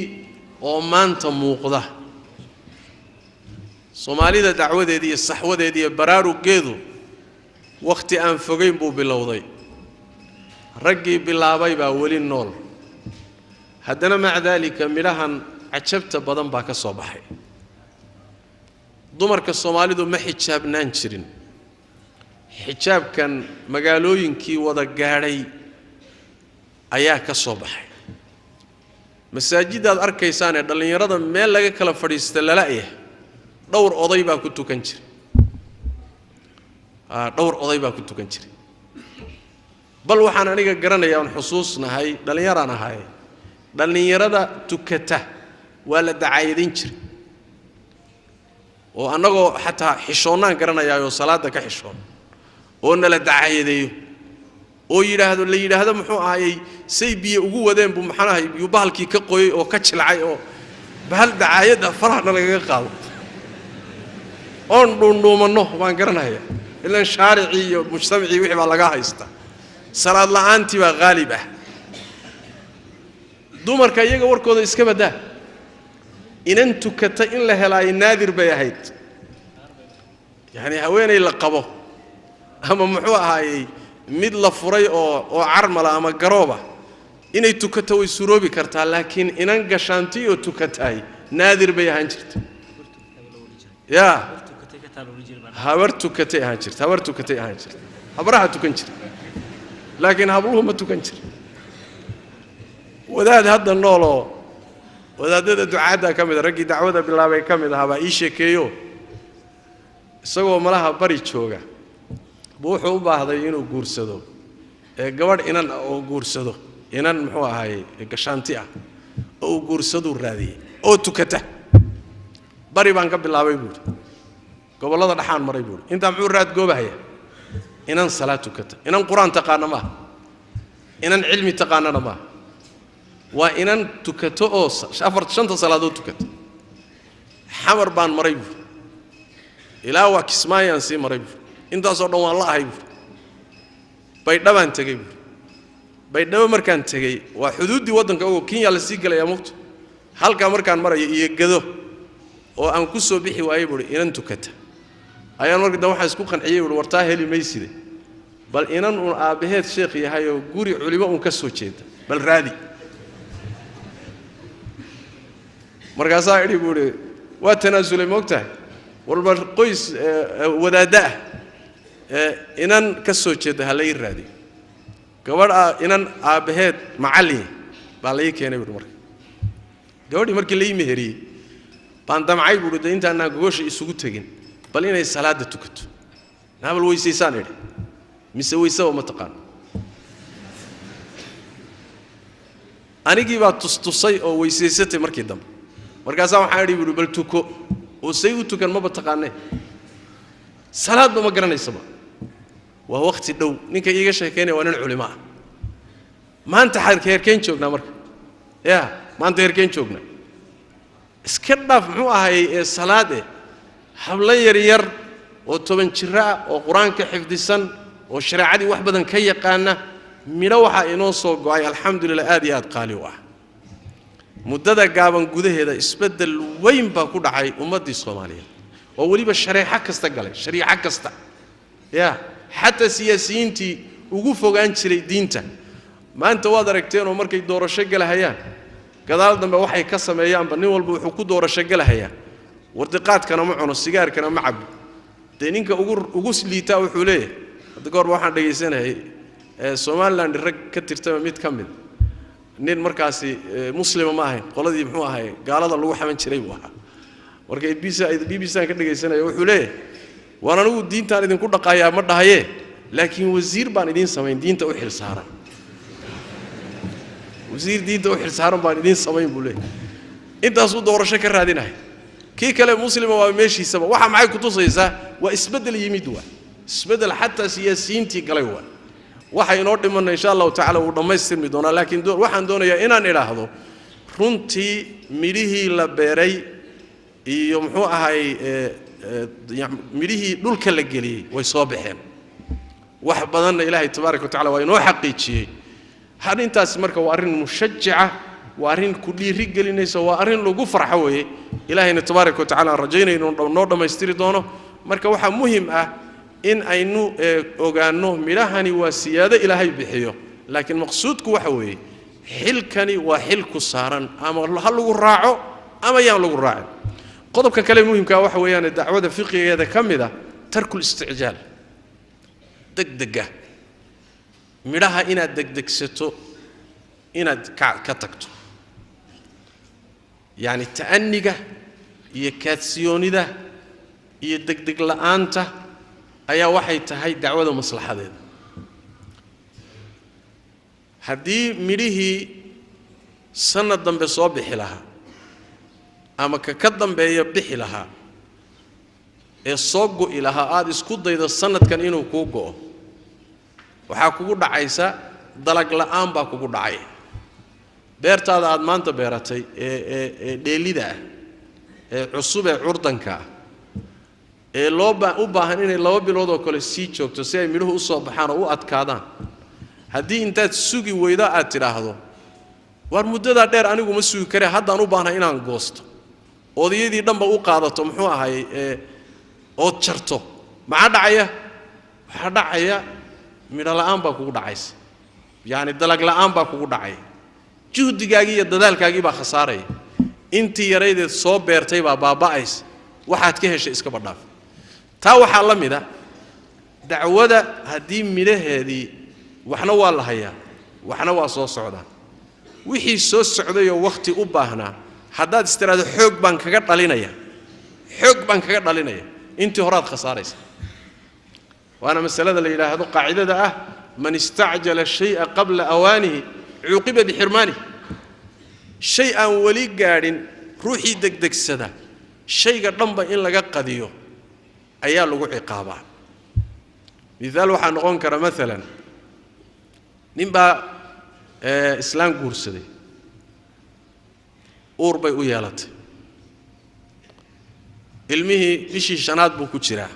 oo maanta muuqda Soomaalida dacwadeedii iyo saxwadeedii iyo baraarugeedu waqti aan fogeyn buu bilowday raggii bilaabay baa wali nool haddana maca dalika midhahan cajabta badan baa ka soo baxay dumarka Soomaalidu ma xijaabnaan jirin xijaabkan magaalooyinkii wada gaadhay ayaa ka soo baxay masaajidaad arkaysaan ee dhalinyarada meel laga kala fadhiista lalaayah dhowr oday baa ku tukan jiray dhowr oday baa ku tukan jiray bal waxaan aniga garanayaa aan xusuusnahay dhalinyaraan ahay dhalinyarada tukata waa la dacaayadin jiray oo anagoo xataa xishoonaan garanayaa oo salaada ka xishoon oo nala dacaayadeeyo oo la yiraahdo muxuu ahaayay say biyo ugu wadeen buu maxanahay biyo bahalkii ka qoyay oo ka jilcay oo bahal dacaayada faraxna laga qaado on dhuumano waan garanayaa ilaan shaarici iyo mujtamaci wixii baa laga haysta salaad la'aantii baa qaalib ah dumarka iyaga warkooda iska badaa inan tukata in la helay naadir bay ahayd yani haweenay la qabo ama muxuu ahaayay mid la furay oo carmala ama garooba inay tukato way suroobi kartaa laakiin inan gashaantii oo tukatay naadir bay ahaan jirtay ya habar tukatay ahaan jirtay habraha tukan jirtay laakiin habluhu ma tukan jirtay wadaad hadda noolo wadaadada ducaada kamid ragii dacwada bilaabay kamid ahaa ii sheekeeyo isagoo malaha bari jooga wuxuu u baahday inuu guursado gabadh inan oo guursado inan muxuu ahaay gashaanti ah oo guursadu raadiyay oo tukata bari baan ka bilaabay buur gobolada dhaxaan maray buur inta muxuu raad goobahaya inan salaad tukata inan quraan taqaana ma inan cilmi taqaana ma waa inan tukato oo shanta salaadood tukata xamar baan maray buur ilaa waa kismaayaan sii maray buur intaas oo dhan waan la ahay buur baydhabaan tagay buur baydhabo markaan tagay waa xuduudii wadanka oo Kenya la sii galay amaqto halka markaan maray iyo gado oo aan ku soo bixi waayay buur inan tukata ayaan markii waxa isku qanciyay buur wartaa heli meyside bal inan uu aabaheed sheekh yahay oo guri culimo uu ka soo jeeda bal raadi markaasaa idhi buur waa tanaasulay moogtahay walba qoys wadaada inan ka soo jeeda hal ay raadi gabadh inan aabaheed macallin baa la keenay buur markii gabadhii markii la meheriyay baan damcay buur inta aan goosha isugu tagin bal inay salaada tukato naabal weysaysan idhi mise weysaw ma taqaan anigii baa tustusay oo weysaysatay markii dambe markaas waxaan idhi buur bal tuko oo say u tukan ma taqaanay salaad ma garanaysa waa waqti dhow ninka iiga sheekeynay waa nin culimo ah maanta heerkeen joognaa marka ya maanta heerkeen joognaa iska dhaaf muxuu ahaay salaad habla yar oo 10 jir ah oo quraanka xifdisan oo shariicadii wax badan ka yaqaana midho waxa inoo soo go'ay alxamdulillah aad iyo aad qaali u ah muddada gaaban gudaheeda isbedel weyn baa ku dhacay ummadii Soomaaliyeed oo waliba shariica kasta ya حتى سياسيينتي ugu fogaan jiray diinta maanta waad aragteen oo markay doorasho galahayaan gadaal dambe waxay ka sameeyaan nin walba wuxuu ku doorasho galahayaan wardiqaadkana ma cuno sigaarkana ma cabo deeninka ugu liita wuxuu leeyahay hadda goor waxaan dhageysanahay Soomaaliland rag ka tirtama mid kamid nin markaasi muslima ma ahayn qoladii muxuu ahay gaalada lagu xaman jiray buu ahaa markay BBC ka dhageysanayo wuxuu leeyahay وانا نقول دين تاني دين كل دقايا مرة هي لكن وزير بان دين سمين دين توحيل سهرة وزير دين توحيل سهرة بان دين سمين بقوله أنت أصود دور شكر هذين هاي كي كلام مسلم وماشي سما واحد معي كتوصي إذا وإسبدل يميدوا إسبدل حتى سياسيين تيجلوا واحد ينور من إن شاء الله تعالى ورما يصير مدونا لكن دور واحد دونا يا إنا نلاحظه رنتي مريه لبري يوم هو هاي مريه دول كلا جلي ويصابحين واحد بدنا إلهي تبارك وتعالى وينو حقيقي هذا أنت اسمك وارين مشجعة وارين كل رجال الناس وارين لو جفر حوي إلهي تبارك وتعالى رجينا نور ما يستري دونه مرك واحد مهم إن أينو أجانو ملاهني وسيادة إلهي بحيو لكن مقصودك وحوي حل كني وحل كسران أما الله لو راعو أما يان لو راعي قضب كلام مهم كواحد الدعوة الفقهية هذا كم ذا ترك الاستعجال دقة مراها إن دق ستو إن كتكتو يعني التأنيجة يكاتسيوني ده يدق لأنته أي واحد تهاي دعوة المصلحة هذا هدي مريه سنة ضم بصوابح لها أما كقدم بيبدح لها الصوج إلها عاد يسكت إذا السنة كان إنه كوجو وحكوجو عيسى دلق لأم باكوجو دعي بيرت هذا عاد ما أنت بيرتي دليل ده عصوبة عردنكا لوبا أوباهنين لوبا لودو كل سيتشوك تسيء ملوه أصاب حنا وقت كذا هدي أنت تسوقي وإذا أتراهدو war muddada dheer anigu ma sugi kare haddaan u baahna inaan goosto odayadii dhanba u qaadato muxuu ahay oo jarto maxaa dhacaya waxa dhacaya midho la'aan baa kugu dhacaysa yaani dalag la'aan baa kugu dhacay juhdigaagii iyo dadaalkaagii baa khasaaray intii yaraydeed soo beertay baa baaba'ays waxaad ka heshay iska badhaaf taa waxa la mid ah dacwada hadii midhaheedii waxna waa la hayaa waxna waa soo socdaan wixii soo socday oo waqti u baahnaa haddaad istiraado xoog baan kaga dhalinaya intii horaad khasaaraysa waana masalada la yiraahdo qaacidada ah man istacjala shay'a qabla awanihi uqiba bihirmani shay'an wali gaadhin ruuxii degdegsada shayga dhanba in laga qadiyo ayaa lagu ciqaabaa midaal waxa noqon kara midalan nimba islaan guursaday uur bay u yeelatay ilmihii bishii shanaad buu ku jiraa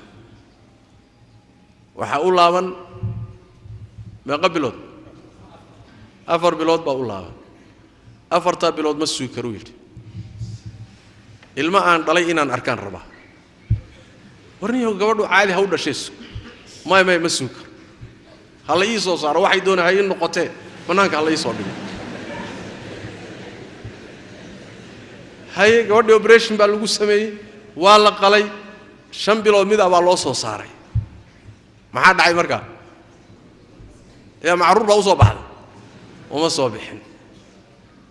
waxa u laaban meeqa bilood 4 bilood baa u laaban 4 bilood ma sugi karo yiri ilma aan dhalay inaan arkaan raba warniyo gabadhu caadi ha u dhashayso ma sugi karo hala ii soo saaro waxay doonayeen in noqotee banaanka hala ii soo dhigo hay gabadhi operation baa lagu sameeyay waa la qalay 5 bilood mid baa loo soo saaray maxaa dhacay markaa macruur baa u soo baxday uma soo bixin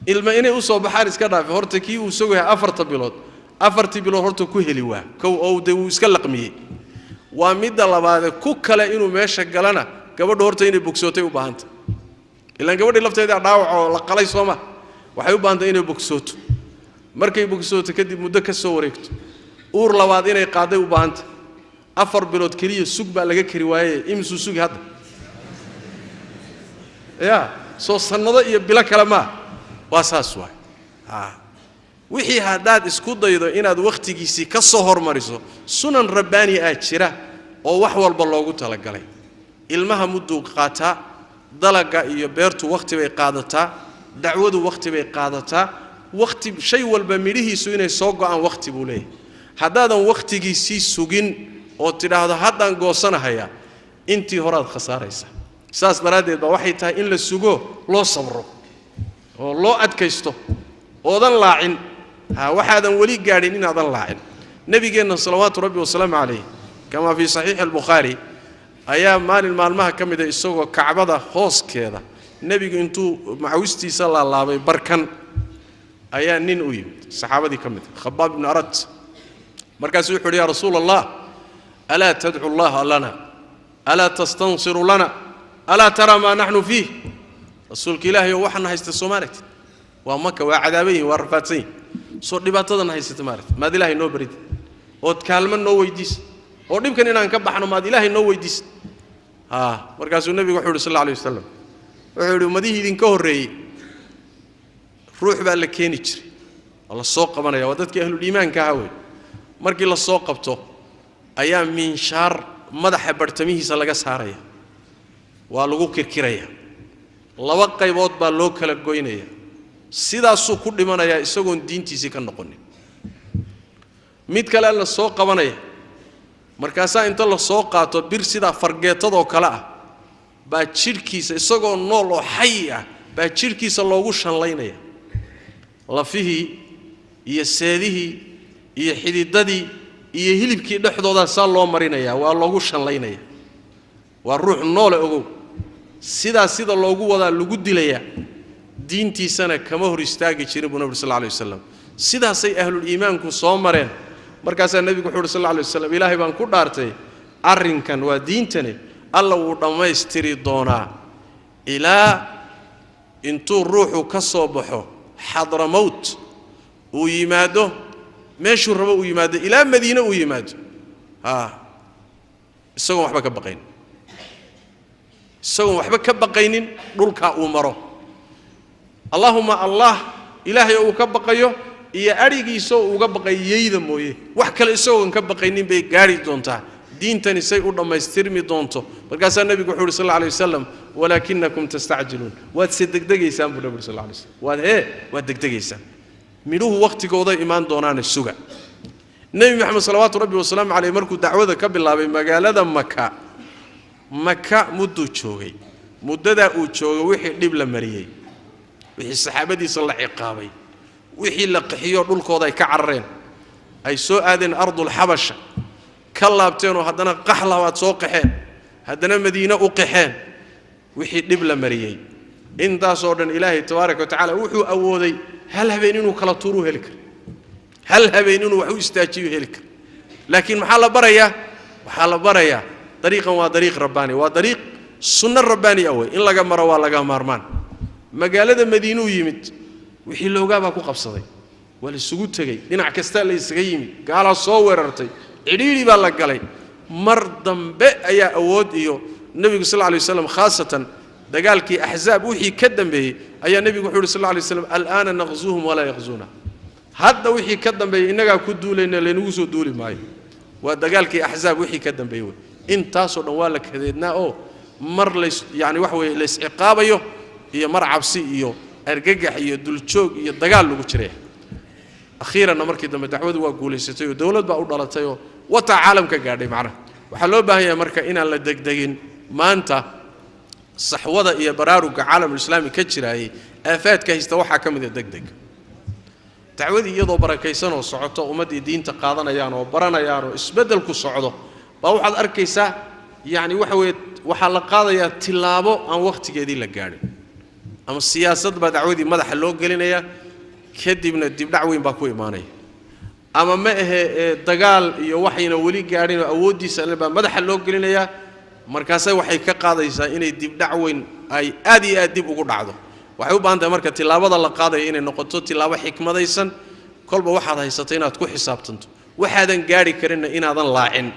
ilma inay u soo baxaan iska dhaaf horta kii uu soo yahay 4 bilood 4 bilood horta ku heli waa kow oo uu iska laqmiyay waa mid labaad ku kale inuu meesha galana gabadhu horta inay bogsootay u baahanta ilaan gabadhi lafteeda dhaawac oo la qalay Soomaa waxay u baahantay inay bogsooto markay bogsooto kadib muddo ka soo wareegto uur labaad inay qaaday u baahanta 4 bilood kaliya sug baa laga kari waayay imsu sugi hadda ya soo sanado iyo bilo kala ma waa saas waay wixii hadaad isku daydo inaad waqtigiisii ka soo hormariso sunan rabbaani ah jira oo wax walba loogu talagalay ilmaha muddo qaata dalaga iyo beertu waqti bay qaadataa dacwadu waqti bay qaadataa waqti shay walba midhihiisu inay soo go'aan waqti buu leeyahay hadaadan waqtigiisii sugin oo tiraahdo haddaan goosanahaya intii horaad khasaaraysa saas daraadeed ba waxay tahay in la sugo loo sabro oo loo adkaysto oodan laacin waxaadan wali gaadhin inaadan laacin nabigeena salawaatu rabbi wa salaamu alayhi kama fi sahih al-bukhari ayaa maalmaha kamida isagoo kacbada hooskeeda nabigu intuu macawistiisa la laabay barkan ayaa nin u yimid saxaabadii kamid khabbab ibn arat markaas wuxuu yiri ya rasuulallah ala tad'u allah lana ala tastansiru lana ala tara ma nahnu fihi rasuulka ilaahay waxana haysta Soomaaliyeed waa maka waa cadaabayn waa rafaadsan soo dhibaatadan haysata maad ilaahay noo barid oo kaalmo noo weydiis oo dhibkan inaan ka baxno maad ilaahay noo weydiis markaas uu nabigu wuxuu sallallahu alayhi wasallam wuxuu yiri madihi idin ka horeeyay ruux baa la keeni jiray Allah soo qabanaya waa dadkii ahlul iimaanka ah way markii la soo qabto ayaa minshaar madaxa bartamihiisa laga saaraya waa lagu kirkiraya laba qaybood baa loo kala goynaya sidaasuu ku dhimanaya isagoon diintiisii ka noqonin mid kale la soo qabanaya markaas inta la soo qaato bir sida fargeetadoo kala ah baa jirkiisa isagoo nool oo xay ah baa jirkiisa loogu shanlaynaya lafihii iyo seedihii iyo xididadii iyo hilibkii dhaxdooda saa loo marinaya waa loogu shanlaynaya waa ruux nool ogow sida loogu wada lagu dilaya diintiisana kama hor istaagi jirin nabi sallallahu alayhi wasallam sidaasay ahlul iimaanku soo mareen markaas nabigu wuxuu sallallahu alayhi wasallam ilaahay baan ku dhaartay arrinkan waa diintane alla uu dhameystiri doonaa ilaa intuu ruuxu ka soo baxo Hadramaut uu yimaado meeshuu rabo uu yimaado ilaa Madiina uu yimaado isagoo waxba ka baqaynin dhulka uu maro Allahumma Allah ilaahay uu ka baqayo iyo arigiisa uu uga baqayayda mooyee wax kale isagoo ka baqaynin bay gaari doontaa diintani say u dhamaystirmi doonto markaasaa nabigu wuxuu sallallahu alayhi wasallam walakinakum tastacjiluun waad sidegdegaysaan buu nabigu sallallahu alayhi wasallam waad degdegaysaan midhuhu waqtigooda imaan doonaan suga nabi maxamed salawaatu rabbi wa salaamu alayhi markuu dacwada ka bilaabay magaalada maka muddo joogay muddada uu joogay wixii dhib la mariyay wixii saxaabadiisa la ciqaabay wixii la qaxiyo dhulkooda ay ka carareen ay soo aadeen ardul habasha ka laabteen oo haddana qaxlawaad soo qaxeen haddana madiina u qaxeen wixii dhib la mariyay intaas oo dhan ilaahay tabaaraka wa tacaala wuxuu awooday hal habeen inuu kala tuuru heli karo hal habeen inuu wax u istaajiyo heli karo laakiin maxaa la barayaa dariiqan waa dariiq rabbaani waa dariiq sunna rabbaani away in laga maro waa laga maarmaan magaalada madiina yimid wixii loogaaba ku qabsaday wala isugu tagay dhinac kasta la isaga yimid gaala soo weerartay cidhiiri baa la galay mar dambe ayaa awood iyo nabiga sallallahu alayhi wasallam khaasatan dagaalkii ahzaab wixii ka dambeeyay ayaa nabigu wuxuu sallallahu alayhi wasallam al'aana naqzuhum wala yaghzuna hadda wixii ka dambeeyay inaga ku duulayna leenugu soo duuli maayo waa dagaalkii ahzaab wixii ka dambeeyay intaas oo dhan waa la kadeednaa oo mar yani wax weey la isciqaabayo iyo mar cabsi iyo argagax iyo duljoog iyo dagaal lagu jiray akhiirana markii dambe dacwadu waa guuleysatay oo dawlad baa u dhalatay oo wata caalamka gaadhay macnaha waxa loo baahan yahay marka inaan la degdegin maanta saxwada iyo baraaruga caalamka islaami ka jiraayay aafaadka haysta waxa kamid ah degdeg dacwadii iyadoo barakaysan oo socoto ummadii diinta qaadanayaan oo baranayaan oo isbedel ku socdo baa waxaad arkaysaa yani waxa la qaadayaa tilaabo aan waqtigeedii la gaadhin ama siyaasad baa dacwadii madaxa loo gelinaya kadibna dibdhac weyn baa ku imaanaya ama ma ahe dagaal iyo waxayna wali gaadhin oo awoodiisa baa madaxa loo gelinaya markaas waxay ka qaadaysaa inay dibdhac weyn ay aad iyo aad dib ugu dhacdo waxay u baahan tahay marka tilaabada la qaadayo inay noqoto tilaabo xikmadaysan kolba waxaad haysatay inaad ku xisaabtanto waxaadan gaari karin inaadan laacin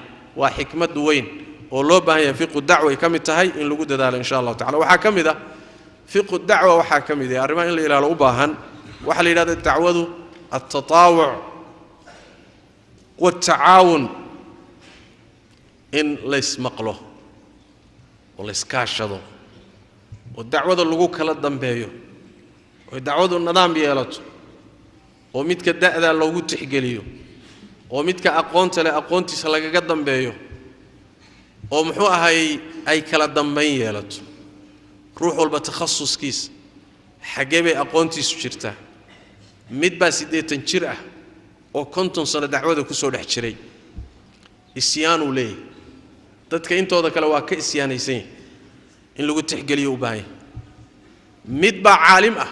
waa xikmad weyn oo loo baahan yahay fiqh dacwa ay kamid tahay in lagu dadaalo insha Allah ta'ala waxa kamid ah fiqh dacwa waxa kamid ah arrimaha in la ilaalo u baahan waxa la yiraahdaa dacwadu at-tatawwu' wat-ta'awun in la ismaqlo oo la iskaashado oo dacwada lagu kala dambeeyo oo dacwadu nidaam yeelato oo midka da'da loogu tixgeliyo oo midka aqoonta leh aqoontiisa lagaga dambeeyo oo muxuu ahay ay kala dambeyn yeelato ruux walba takhasuskiisa xagee bay aqoontiisu jirtaa mid baa 80 jir ah oo 50 sano dacwada ku soo dhex jiray isyaanu leeyahay dadka intooda kale waa ka isyaanaysan in lagu tixgeliyo u baahan mid baa caalim ah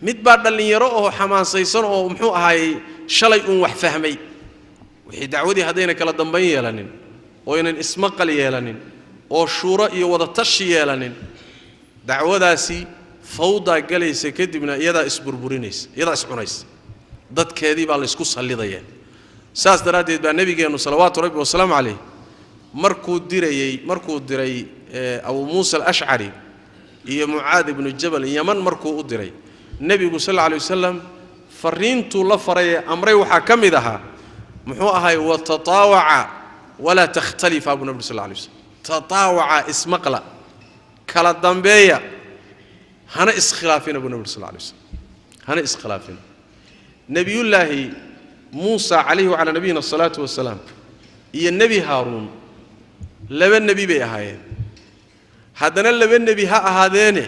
mid baa dhalinyaro oo xamaasaysan oo muxuu ahay shalay wax fahmay wixii dacwadii hadayna kala dambeyn yeelanin oo inaan ismaqal yeelanin oo shuuro iyo wada tashi yeelanin dacwadaasi fawda galaysa kadibna iyada isburburinaysa iyada iscunaysa dadkeedii baa la isku salidayeen saas daraadeed baa nabigeenu salawaatu rabbi wa salaamu alayhi markuu diray Abu Musa al-Ash'ari iyo Mu'aad ibn Jabal Yaman markuu u diray nabigu sallallahu alayhi wasallam fariintu la faray amray waxa kamid aha muxuu ahay wa tatawaa wala takhtalifa abu nabi sallallahu alayhi wasallam tatawaa ismaqla kala dambeeya hana iskhilaafin abu nabi sallallahu alayhi wasallam hana iskhilaafin nabiyullaahi Musa alayhi wa ala nabiyina salatu wassalam iyo nabi Harun laba nabi bay ahaayeen haddana laba nabi ha ahaadeene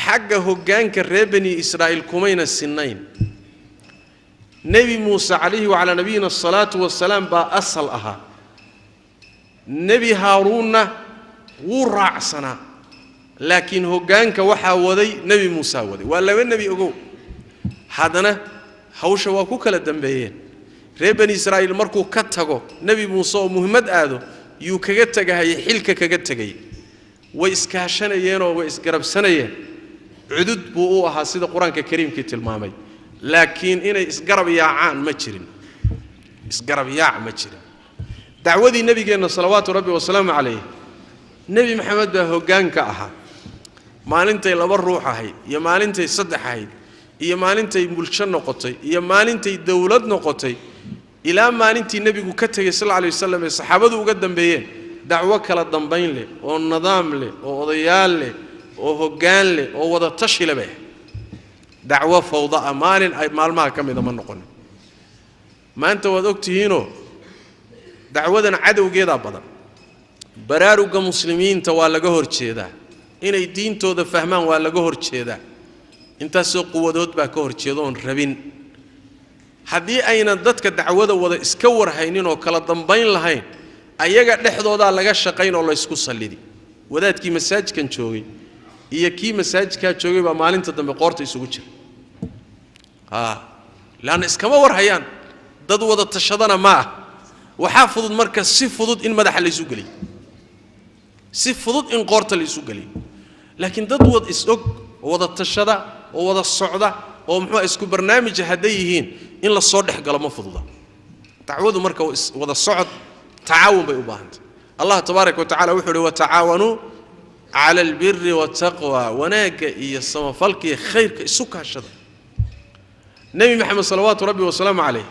xagga hoggaanka reer bani Israa'iil kumayna sinayn nabi Musa alayhi wa ala nabiyina salatu wassalam ba asal aha nabi Harunna wuu raacsana laakiin hoggaanka waxa waday nabi Musa waday waa laba nabi ogow haddana hawsha waa ku kala dambeeyeen reer bani Israa'iil markuu ka tago nabi Musa oo muhiimad aado yuu kaga tagay xilka kaga tagay way iskaashanayeen oo way isgarabsanayeen cudud buu u ahaa sida quraanka kariimka tilmaamay laakiin inay isgarab yaacaan ma jirin isgarab yaac ma jirin dacwadii nabigeena salawaatu rabbi wa salaamu alayhi nabi maxamed baa hoggaanka ahaa maalintay laba ruux ahayd iyo maalintay saddex ahayd iyo maalintay bulsho noqotay iyo maalintay dawlad noqotay ilaa maalintii nabigu ka tagay sallallahu alayhi wasallam ee saxaabadu uga dambeeyeen dacwo kala dambayn leh oo nidaam leh oo odayaal leh oo hoggaan leh oo wada tashi leh dacwo fawda amaalin ay maalmaha kamida ma noqon maanta wad ogtihiino dacwadan cadawgeeda badan baraaruga muslimiinta waa laga horjeedaa inay diintooda fahmaan waa laga horjeedaa intaas oo quwadood baa ka horjeedo on rabin haddii ayna dadka dacwada wada iska warhaynin oo kala dambayn lahayn ayaga dhexdooda laga shaqayn oo la isku salidi wadaadkii masaajidkan joogay iyo kii masaajidka joogay baa maalinta dambe qoorta isugu jira laan iskama warhayaan dad wada tashadana ma waxa fudud marka si fudud in madaxa la isu galiyo si fudud in qoorta la isu galiyo laakiin dad wada isog wada tashada oo wada socda oo muxuu isku barnaamij haday yihiin in la soo dhax galo ma fududa dacwadu marka wada socod taawun bay u baahantay Allah tabaaraka wa ta'ala wuxuu wa taawanu ala albirri wat taqwa wanaaga iyo samafalka iyo khayrka isu kaashada nabi maxamed sallallahu rabbi wa sallam alayhi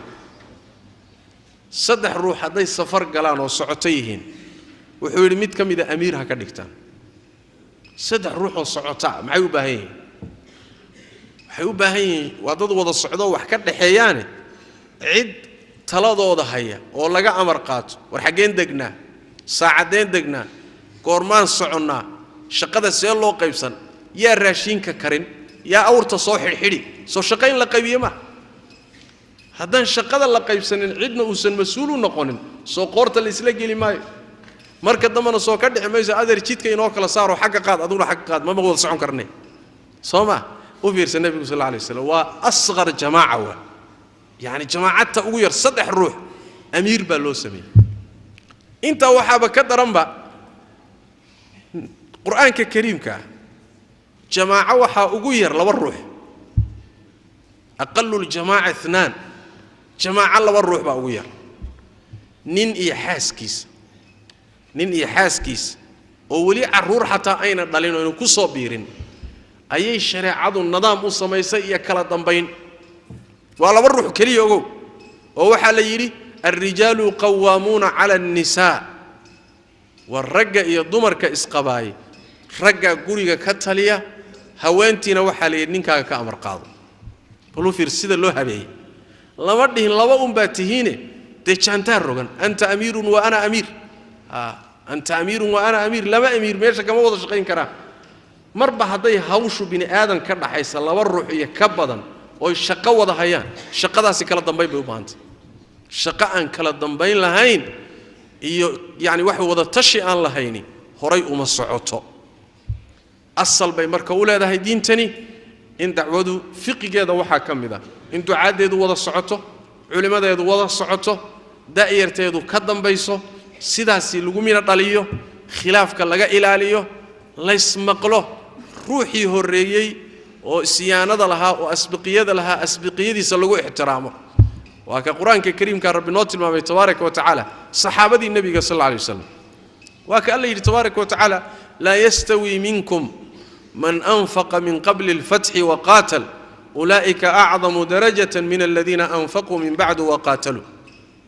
saddex ruux haday safar galaan oo socoto yihiin wuxuu yiri mid kamid ah amiir ha ka dhigtaan saddex ruux oo socota maxay u baahan yihiin waxay u baahan yihiin waa dad wada socdo wax ka dhaxeeyaan cid taladooda haya oo laga amar qaato war xageen degnaa saacadeen degnaa goormaan soconnaa shaqada see loo qaybsan yaa raashinka karin yaa awrta soo xidhxidhi soo shaqayn la qaybiyo ma haddaan shaqada la qaybsanin cidna uusan mas'uul u noqonin soo qoorta la isla geli maayo marka dambana soo ka dhixi mayso adeer jidka inoo kala saaro xagga qaad aduna xagga qaad ma wada socon karnay sooma u fiirsan nabiga sallallahu alayhi wasallam waa asghar jamaa wa يعني جماعة ugu yar saddex ruux amiir baa loo sameeyay inta waxaba ka daranba quraanka kariimka jamaa waxa ugu yar laba ruux aqallu aljamaa ithnan jamaa laba ruux baa ugu yar nin iyo xaaskiis oo wali caruur xataa ayna dhalin oo ku soo biirin ayay shariicadu nidaam u sameysay iyo kala dambayn ولا بروح كليه أقول ووحى ليري الرجال قوامون على النساء والرجال يضمر كإسقباي رجال قرية كتالية هوانتنا وحى ليرنين كأمر قاضي فلو في رسالة له هبيه لمرده لوهم باتهينه تشانتار رجل أنت أمير وأنا أمير أنت أمير وأنا أمير لما أمير ماشى كم وضع شقين كراه مربع هذي هوش بين آدم كذا حيصل الله والروح يكبدا oo shaqo wada hayaan shaqadaasi kala dambayn bay u baahantay shaqo aan kala dambayn lahayn iyo yaani wax wada tashi aan lahayn horay uma socoto asal bay marka u leedahay diintani in dacwadu fiqigeeda waxa kamida in ducaadeedu wada socoto culimadeedu wada socoto daa'irteedu ka dambayso sidaasi lagu mina dhaliyo khilaafka laga ilaaliyo la ismaqlo ruuxii horeeyay oo siyaanada lahaa oo asbiqiyada lahaa asbiqiyadiisa lagu ixtiraamo waa ka quraanka kariimka rabbi noo tilmaamay tabaaraka wa tacaala saxaabadii nabiga sallallahu alayhi wasallam waa ka alla yiri tabaaraka wa tacaala la yastawi minkum man anfaqa min qabl al-fath wa qatal ulaika a'zamu darajatan min alladhina anfaqu min ba'du wa qatalu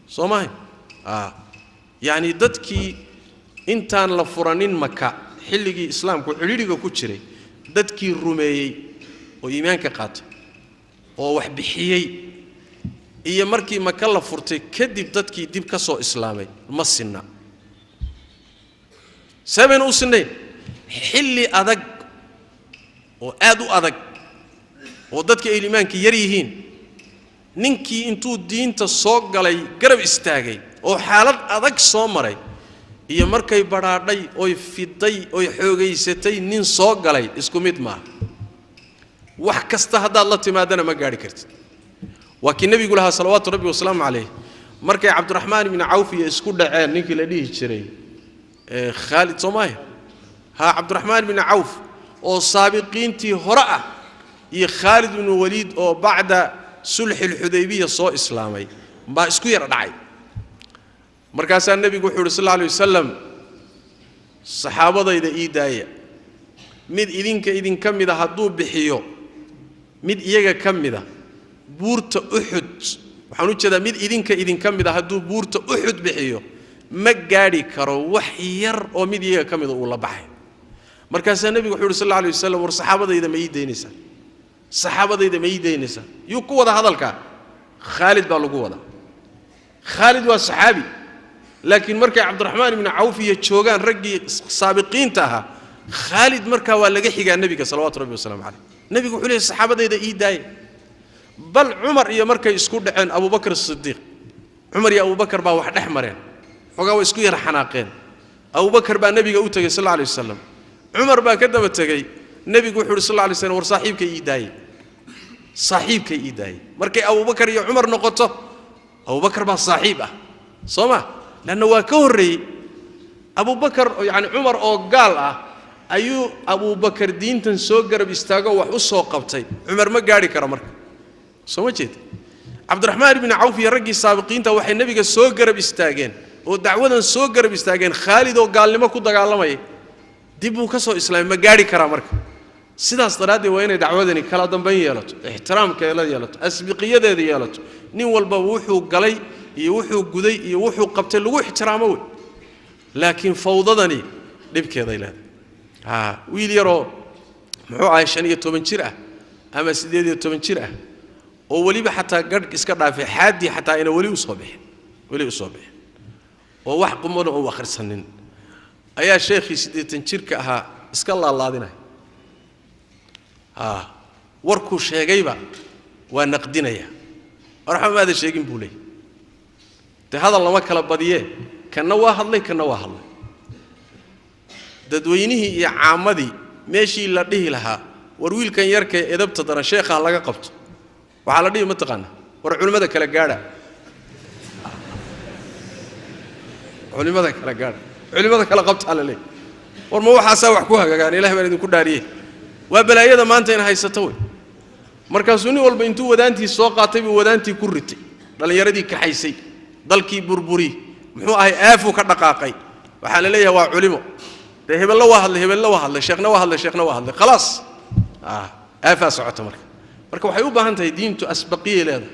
soomahay yani dadkii intaan la furanin maka xilligii islaamku xiriiriga ku jiray dadkii rumeeyay oo iimaanka qaatay oo wax bixiyay iyo markii maka la furtay kadib dadkii dib ka soo islaamay ma sinna sabeen u sinay xilli adag oo aad u adag oo dadka iimaanka yar yihiin ninkii intuu diinta soo galay garab istaagay oo xaalad adag soo maray iyo markay baraadhay oo fiday oo xoogaysatay nin soo galay isku mid ma wax kasta hadaad la timaadana ma gaari kartid waa kii nabigu lahaa salawaatu rabbi wa salaamu alayhi markay abdurrahmaan ibn awf iyo isku dhaceen ninkii la dhihi jiray khalid soomay ha abdurrahmaan ibn awf oo saabiqiintii hore ah iyo khalid ibn walid oo bacda sulh al-hudaybiyah soo islaamay ba isku yar dhacay markaasaa nabigu wuxuu sallallahu alayhi wasallam saxaabadayda iidaaya mid idin kamid ah haduu bixiyo mid iyaga kamid ah buurta Uhud waxaan u jeedaa mid idinka mid ah hadduu buurta Uhud bixiyo ma gaari karo wax yar oo mid iyaga ka mid uu la baxay markaas nabigu wuxuu sallallahu alayhi wasallam war saxaabadayda ma ii deynaysaa yuu ku wada hadalka Khalid baa lagu wada Khalid waa saxaabi laakiin markay Abdurrahman ibn Auf iyo joogan ragii saabiqiinta aha Khalid markaa waa laga xigaa nabiga sallallahu alayhi wasallam nabigu wuxuu leeyahay saxaabadayda ii daay bal Umar iyo markay isku dhaceen Abu Bakr as-Siddiq Umar iyo Abu Bakr baa wax dhex mareen xogaa way isku yar xanaaqeen Abu Bakr baa nabiga u tagay sallallahu alayhi wasallam Umar baa ka daba tagay nabigu wuxuu sallallahu alayhi wasallam war saaxiibkay ii daay markay Abu Bakr iyo Umar noqoto Abu Bakr baa saaxiib ah Soma lana waa ka horeeyay Abu Bakr yani Umar oo gaal ah ayuu Abu Bakr diintan soo garab istaago wax u soo qabtay Umar ma gaari karo marka soo jeed Abdurrahman ibn Auf iyo ragii saabiqiinta waxay nabiga soo garab istaageen oo dacwadan soo garab istaageen Khalid oo gaalnimo ku dagaalamay dib uu ka soo islaamay ma gaari kara marka sidaas daraadii waa inay dacwadani kala dambeyn yeelato ixtiraamkeeda yeelato asbiqiyadeeda yeelato nin walba wuxuu galay iyo wuxuu guday iyo wuxuu qabtay lagu ixtiraamo way laakiin fawdadani dibkeeda ilaa wiil yaro muxuu ahay 15 jir ah ama 18 jir ah oo waliba xataa gadh iska dhaafay xaadi xataa ina wali u soo bixin oo wax qumano oo akhrisanin ayaa sheekhi 80 jirka ahaa iska laalaadinay warku sheegayba waa naqdinaya arxamaada sheegin buu leeyahay hadal lama kala badiye kana waa hadlay dadweynihii iyo caamadii meeshii la dhihi lahaa war wiilkan yarka edabta daran sheekha laga qabto waxa la dhihi ma taqaan war culimada kala gaadha culimada kala qabta la leeyahay war ma waxa wax ku hagaagaan ilaahay baan idin ku dhaariyay waa balaayada maanta in haysato way markaas uu walba intuu wadaantii soo qaatay buu wadaantii ku ritay dhalinyaradii ka xaysay dalkii burburi muxuu ahay aafu ka dhaqaaqay waxa la leeyahay waa culimo hebel la hadlay sheekhna waa hadlay khalaas aafa socota marka waxay u baahan tahay diintu asbaqiye leedahay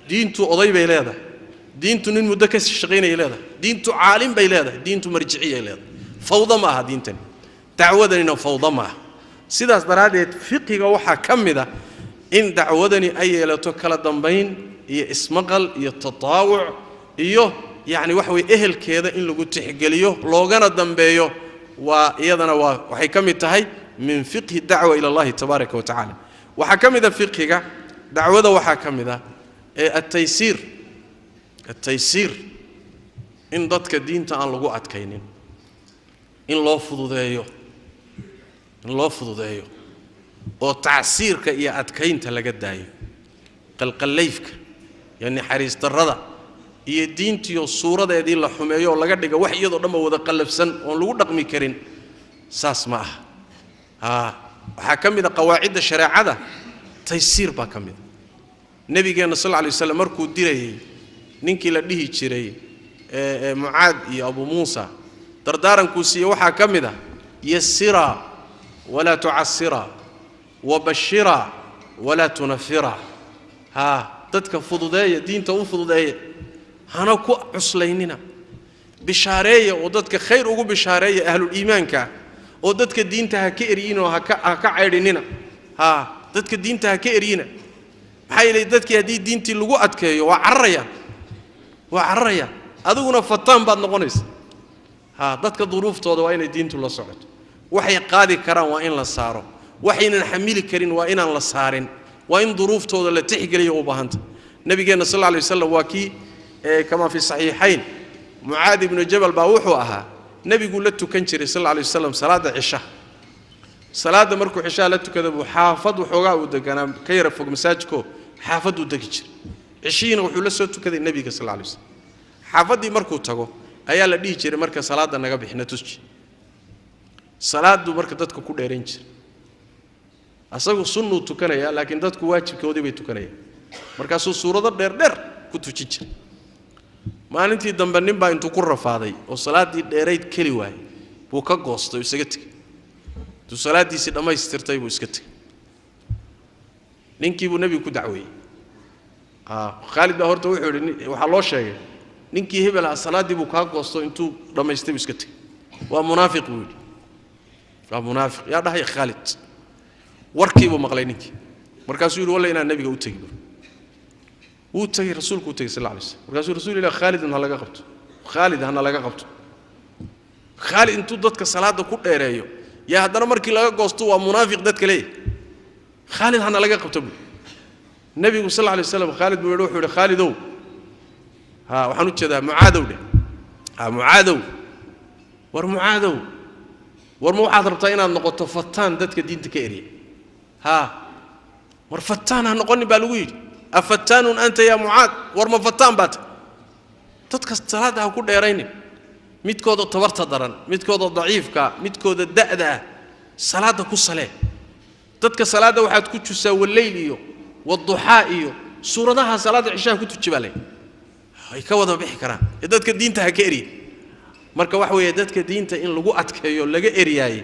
diintu oday bay leedahay diintu nin muddo ka shaqeynay leedahay diintu caalim bay leedahay diintu marjiciye leedahay fawda ma aha diintan dacwadana fawda ma aha sidaas daraadeed fiqiga waxa kamida in dacwadani ay yeelato kala dambeyn iyo ismaqal iyo tataawuc iyo yani wax way ehelkeeda in lagu tixgeliyo loogana dambeeyo waa iyadana waxay kamid tahay min fiqhi dacwa ila Allah tabaaraka wa taala waxa kamida fiqiga dacwada waxa kamida at-taysir in dadka diinta aan lagu adkaynin in loo fududeeyo oo tacsiirka iyo adkaynta laga daayo qalqalayfka yani xariis darrada iyo diintiyo suuradeedii la xumeeyo oo laga dhigo wax iyadoo dhanba wada qalabsan oo lagu dhaqmi karin saas ma aha waxa kamida qawaacida shariicada taysiir ba kamida nabigeena sallallahu alayhi wasallam markuu dilayay ninkii la dhihi jiray Muaad iyo Abu Muusa dardaaranku siiyay waxa kamida yasira wala tu'assira وبشرا ولا تنفرا dadka fududeeya diinta u fududeeya hana ku cuslaynina bishaareeya oo dadka khayr ugu bishaareeya ahlul iimaanka oo dadka diinta ha ka eriyina oo ha ka caydinina dadka diinta ha ka eriyina maxay leeyahay dadkii hadii diintii lagu adkeeyo waa cararaya adiguna fataan baad noqonaysaa dadka duruuftooda waa inay diintu la socoto waxay qaadi karaan waa in la saaro waxaynan xamili karin waa inaan la saarin waa in duruuftooda la tixgeliyo u baahanta nabigeena sallallahu alayhi wasallam waa ki kama fi sahihayn Muaad ibn Jabal baa wuxuu ahaa nabigu la tukan jiray sallallahu alayhi wasallam salaada cisha salaada markuu cisha la tukado buu xaafad wuxuugaa u deganaa ka yara fog masaajidko xaafad u degi jiray cishiina wuxuu la soo tukaday nabiga sallallahu alayhi wasallam xaafadii markuu tago ayaa la dhihi jiray marka salaada naga bixina tusji salaadu marka dadku ku dheereen jiray asagu sunnu tukanaya laakiin dadku waajibkoodii bay tukanayaan markaasuu suurado dheer ku tujin jiray maalintii dambe nin baa intuu ku rafaaday oo salaadii dheereyd keli waayay buu ka goostay isaga tagay tu salaadiisi dhamaystirtay buu iska tagay ninkii buu nabiga ku dacweeyay خالد بن هرته وحوري وحلو شيء نينكي هبل الصلاة بو كا غوستو انتو دمايستay iska tag waa munaafiq wiil waa munaafiq yaa dhahay Khalid warkiiba maqlay ninkii markaasuu yiri walla inaan nabiga u tagin uu tagay rasuulku u tagay sallallahu alayhi wasallam markaasuu rasuulillah Khalid hana laga qabto Khalid hana laga qabto Khalid intuu dadka salaada ku dheereeyo yaa hadana markii laga goosto waa munaafiq dadka leey Khalid hana laga qabto nabigu sallallahu alayhi wasallam Khalid buu yiri Khalidow waxaan u jeedaa Muaadow Muaadow war Muaadow war ma waxaad rabtaa inaad noqoto fataan dadka diinta ka eriya war fataan ha noqon baa lagu yiri afatanun anta ya Muaad war ma fataan baad dadka salaada ha ku dheeraynin midkooda tabarta daran midkooda daciifka midkooda da'da salaada ku salee dadka salaada waxaad ku jusaa wallayl iyo wadduha iyo suuradaha salaada cishaa ku tujibalay ay ka wada bixi karaan dadka diinta ha ka eriya marka wax weeye dadka diinta in lagu adkeeyo laga eriyay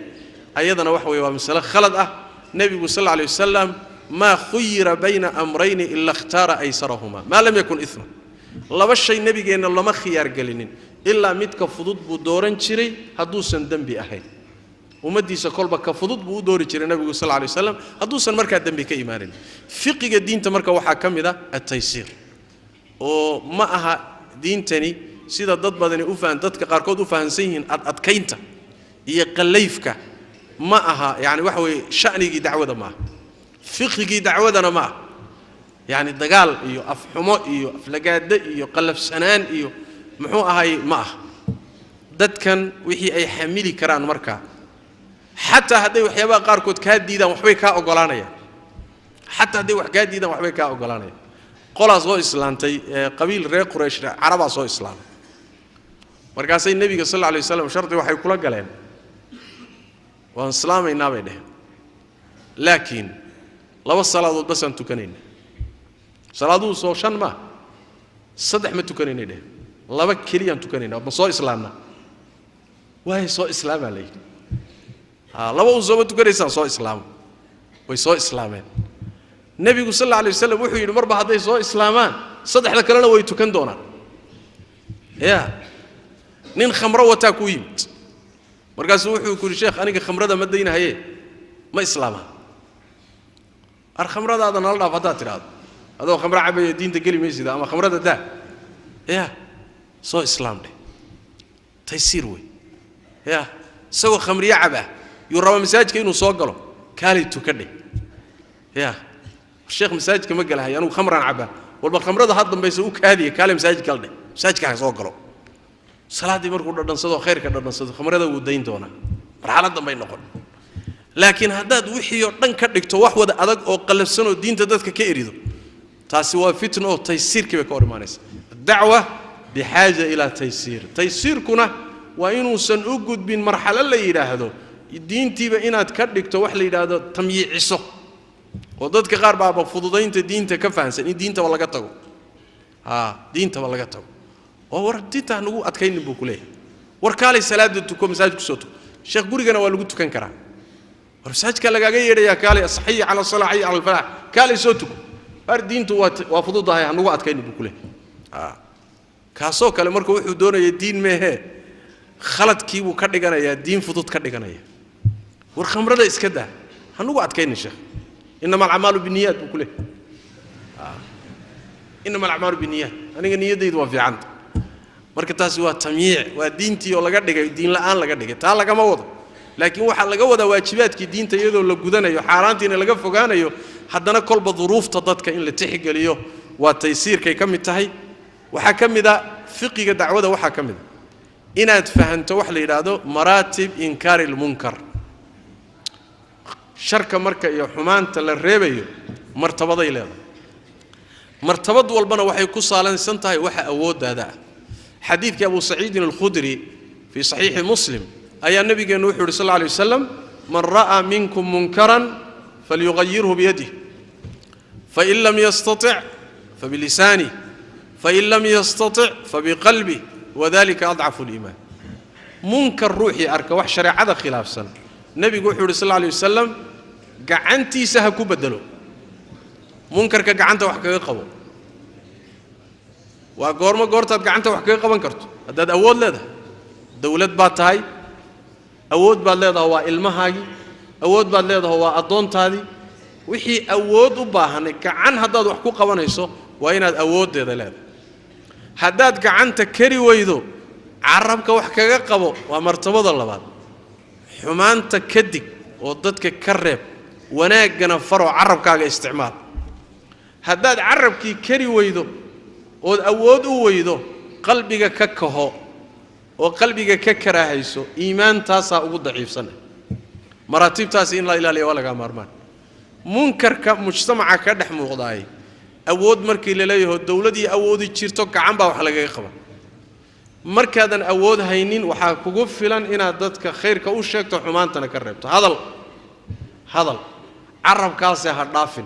ayadana wax weeye waa mas'ala khalad ah nabigu sallallahu alayhi wasallam ma khuyira bayna amrayn illa ikhtara aysarahuma ma lam yakun ithma laba shay nabigeena lama khiyaar galinin illa midka fudud buu dooran jiray haduusan dambi ahayn umadiisa kolba ka fudud buu doori jiray nabigu sallallahu alayhi wasallam haduusan marka dambi ka imaanin fiqiga diinta marka waxa kamida at-taysir oo ma aha diintani sida dad badani u fahmaan dadka qaar kood u fahansan yihiin adkaynta iyo qalayfka ma aha yaani wax way shaqnigi dacwada ma fiqhigi dacwadana ma yaani dagaal iyo afxumo iyo aflagaada iyo qalafsanaan iyo muxuu ahay ma dadkan wixii ay xamili karaan marka hatta haday waxyaaba qaar kood ka diidaan waxbay ka ogolaanayaan hatta haday wax ka diidaan waxbay ka ogolaanayaan qolaas oo islaantay qabiil reer Quraysh Araba soo islaamay markaasay nabiga sallallahu alayhi wasallam sharti waxay kula galeen waan islaamayna bay dheh laakiin laba salaadood bas aan tukanayna salaadu soo shan ma saddex ma tukanayna dheh laba kaliya aan tukanayna ma soo islaamna way soo islaamalay laba u soo tukanaysa soo islaam way soo islaameen nabigu sallallahu alayhi wasallam wuxuu yiri marba haday soo islaamaan saddexda kalena way tukan doonaan nin khamro wata ku yimid markaas wuxuu ku sheekh aniga khamrada ma deynahaye ma islaama khamrada nala dhaaf hadaa tiraado adoo khamra cabay diinta gali meesida ama khamrada daa soo islaamde taysir way sawa khamriya caba yu raba masaajidka inuu soo galo kaali tukadhe sheekh masaajidka ma galahay anu khamran caba walba khamrada had dambaysa u kaadiye kaali masaajid galde masaajidka soo galo salaadii markuu dhadhansado khayrka dhadhansado khamrada uu dayn doona marxalad dambe noqon laakiin hadaad wixii oo dhan ka dhigto wax wada adag oo qalafsan oo diinta dadka ka erido taasi waa fitna oo taysirkiiba ka hormaanaysa dacwa bihaaja ila taysirkuna waa inuu san u gudbin marxalad la yiraahdo diintiiba inaad ka dhigto wax la yiraahdo tamyiiciso oo dadka qaar baa fududaynta diinta ka fahansan in diinta laga tago diinta laga tago oo war diinta nagu adkayn buu ku leeyahay war kaalay salaada tuko masaajidku soo tuko sheekh gurigana waa lagu tukan karaa war masaajidka lagaga yeedhaya kaalay saxiix ala salaahi ala falah kaalay soo tuko war diintu waa fududahay nagu adkayn buu ku leeyahay kaasoo kale markuu wuxuu doonayaa diin meehe khaladkii buu ka dhiganayaa diin fudud ka dhiganaya war khamrada iska daa nagu adkayn sheekh inama al-a'malu binniyat buu ku leeyahay inama al-a'malu binniyat aniga niyadaydu waa fiicanta marka taasi waa tamyiic waa diintii oo laga dhigay diin la'aan laga dhigay taa laga ma wado laakiin waxa laga wada waajibaadkii diinta iyadoo la gudanayo xaaraantiina laga fogaanayo haddana kolba duruufta dadka in la tixgeliyo waa taysiirkay ka mid tahay waxa ka mid ah fiqiga dacwada waxa ka mid inaad fahanto wax la yiraahdo maratib inkari al-munkar sharka marka iyo xumaanta la reebayo martabaday leedahay martabad walbana waxay ku saalansan tahay waxa awoodaada حديث أبو سعيد الخدري في صحيح مسلم أي النبي صلى الله عليه وسلم من رأى منكم منكرا فليغيره بيده فإن لم يستطع فبلسانه فإن لم يستطع فبقلبه وذلك أضعف الإيمان منكر روحي أرك وح شريعة خلاف سنة النبي صلى الله عليه وسلم قعنتي سهكو بدلو منكر كقعنت وحكا قبو وقورما قورتات قعنتا وحكي قبان كرتو هداد أود لده دولة باتهاي أود باد لده هو إلمهاي أود باد لده هو أدون تادي وحي أود وباهني كعن هداد وحكو قبان يسو وين أود لده هداد قعنتا كري ويدو عربك وحكي قبو ومرتبط الله بعد حمانتا كدك وددك كرب وناقنا فرو عربك استعمال هداد عربكي كري ويدو أود ويدو قلبك ككهو وقلبك ككراهيسو إيمان تاسا أبو ضعيف سنة مراتب تاسا إن لا إله إلا ولا مرمان منكر كمجتمع كدح مغضاي أود مركي لليه الدولة دي أود تشيرتو كعنبا وحلقة قبا مركادا أود هينين وحاكوغو فلان إنا دادك خير كأوشيكتو حمانتنا كربتو هذا عرب كاسي هردافين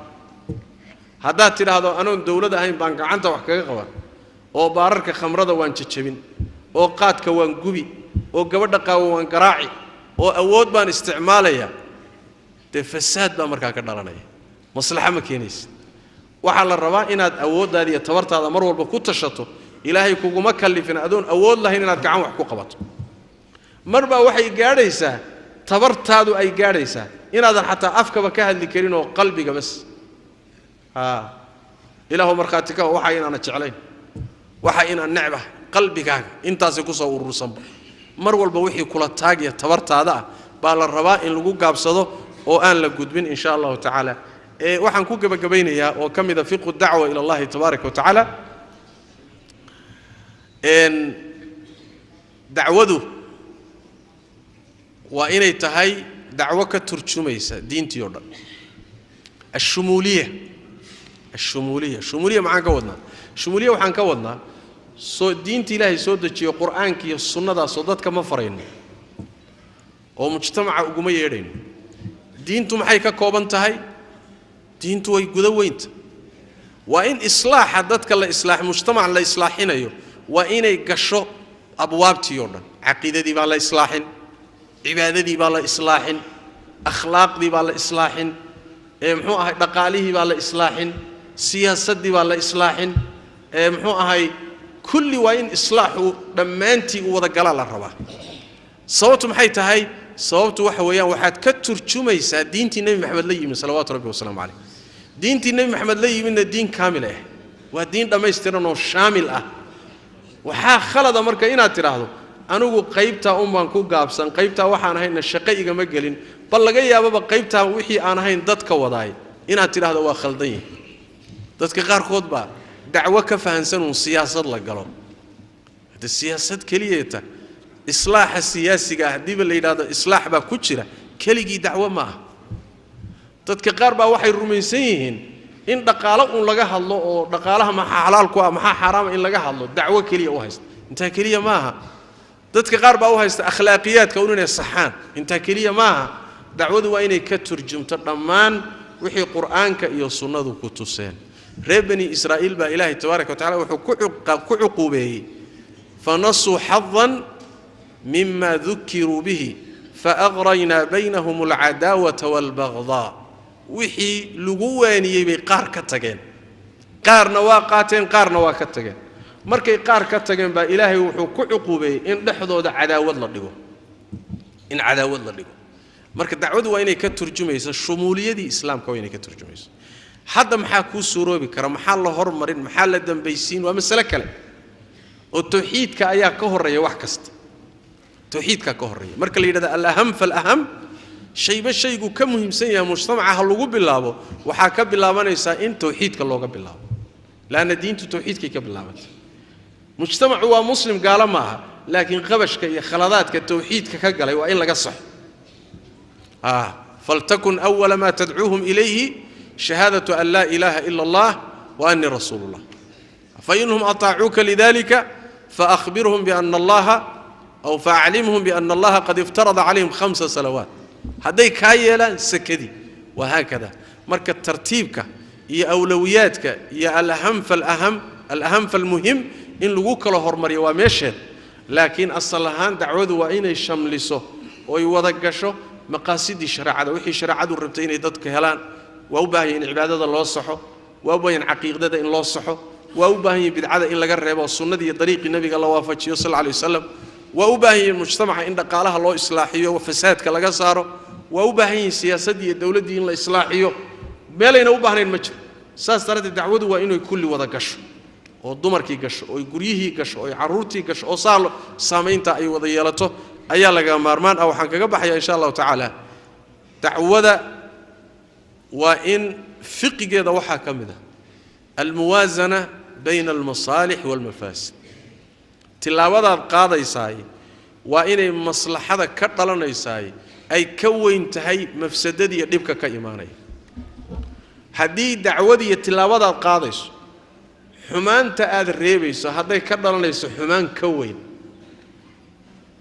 هذا ترى هذا أنا الدولة هاي بانك عنده وحكي قبا أو بارك خمرة وان تشبين أو قاتك وان جوبي أو جبردك وان قراعي أو أود بان استعمالية تفسد بمركا كدارنا مصلحة مكينيس وحال الربا إن أود هذه يتورط هذا مرور بكوت الشطو إلهي كوجو مكلفين أدون أود له إن كعم وحكو قبط مربا وحي جاريسة تورط هذا أي جاريسة إن هذا حتى أفك بكهل لكرينه قلبي بس إله مرخاتك وحين أنا تعلين وحين النعبة قلبك أنت سكوسا والرسم مرول بوحي كل تاجي تبرت هذا بالرباء إن لقوا قابصده وأن لقود بين إن شاء الله تعالى وحن كوك بجبين يا وكم إذا فقه الدعوة إلى الله تبارك وتعالى إن دعوته وإن يتهي دعوة كترجميسة دين تيورد الشمولية معاك كودنا الشمولية وحن كودنا دين تلاهي سودة القرآن كي السنة دا صدات كما فرين ومجتمع أقومي يرين دين توم حيكا كوبان تهي دين توي قدوينت وإن إصلاح حددك الله إصلاح مجتمع الله إصلاحين أيو وإن يقشو أبواب تيورنا عقيدة دي بالله إصلاحين عبادة دي بالله إصلاحين أخلاق دي بالله إصلاحين محوها دقاليه بالله إصلاحين سياسة دي بالله إصلاحين محوها كل وين إصلاحه لما أنت وذا قلال الربا صوت محيط هاي صوت وحويا وحد كتر شميسة دينتي النبي محمد لي من صلوات ربي وسلام عليه دينتي النبي محمد لي من الدين كامل والدين لما يسترنه شامل وحا خلد مركا إنا تراهدو أنو قيبتا أمان كو قابسان قيبتا وحان هين الشقيقة مقلين بلغي يا بابا قيبتا وحي أنا هين دادك وضاي إنا تراهدو واخلدين دادك غار خود با دعوة كفانسان سياسة لقلو هذا السياسة كليتا إصلاح السياسي قاعد اللي هذا إصلاح بكتشرة كليجي دعوة ما دادك غار با وحي الرومانسيين إن دقالهم لقاها الله دقالها ما حلال كوا ما حرام إن لقاها الله دعوة كلية وهست أنت كلية ماها دتك غاربة وهست أخلاقيات كوننا الصحان أنت كلية ماها دعوة وين كترجم ترمان وحي قرآن كأي السنة كتوسين ربني إسرائيل بإله تبارك وتعالى وحكعقوبه فنصوا حظا مما ذكروا به فأغرينا بينهم العداوة والبغضاء وحي لقواني بقار كتجين قارنا واقاتين قارنا واكتجين markay qaar ka tageen ba ilaahay wuxuu ku cuquubay in dhaxdooda cadaawad la dhigo marka dacwadu waa inay ka turjumayso shumuuliyadii islaamka waa inay ka turjumayso hadda maxaa ku suuroobi kara maxaa la hormarin maxaa la dambaysiin waa mas'ala kale oo tawxiidka ayaa ka horeeya wax kasta tawxiidka ka horeeya marka la yiraahdo al-aham fal-aham shaygu ka muhiimsan yahay mujtamaca lagu bilaabo waxa ka bilaabanaysa in tawxiidka looga bilaabo laana diintu tawxiidka ka bilaabatay مجتمع هو مسلم قال معها لكن قبشك يا خلاداتك التوحيد كقال وإن لك صح فلتكن أول ما تدعوهم إليه شهادة أن لا إله إلا الله وأني رسول الله فإنهم أطاعوك لذلك فأخبرهم بأن الله أو فأعلمهم بأن الله قد افترض عليهم 5 صلوات هذيك هايلا سكدي وهكذا مركز ترتيبك يا أولوياتك يا الأهم فالمهم إن لقوك له هرمري ومشهد لكن أصلهان دعوه وإن يشملسه ويوضقشه مقاصد الشرع وحي شرع الربتين يددك هلان وأبين عبادة الله صحه وأبين عقيدة إن الله صحه وأوباهي بدعة إن لقى الربا والسنة دي طريق النبي الله وافجيه صلى الله عليه وسلم وأوباهي المجتمع إن قالها الله إصلاحيه وفساد كلا صاره وأوباهي سياسة دي الدولة دي إن إصلاحيه بيلين أوباهي المجر ساس ترى الدعوة وإنه يكل وذا قش والضمر كي قش ويقريه قش ويعرورتي قش وصار سامين تأي وضيالته أيا لقى مارمان أو حنك قبح إن شاء الله تعالى دعوة وإن فقه كذا وحكم ذا الموازنة بين المصالح والمفاسد تلاوة القاضي يساي وإن مصلحة كتلنا يساي أي كوين تهي مفسدة يدبك كإيماني هذه دعوة تلاوة القاضي حمان تأذ ريبيس هذا كتلنا يسا حمان كوين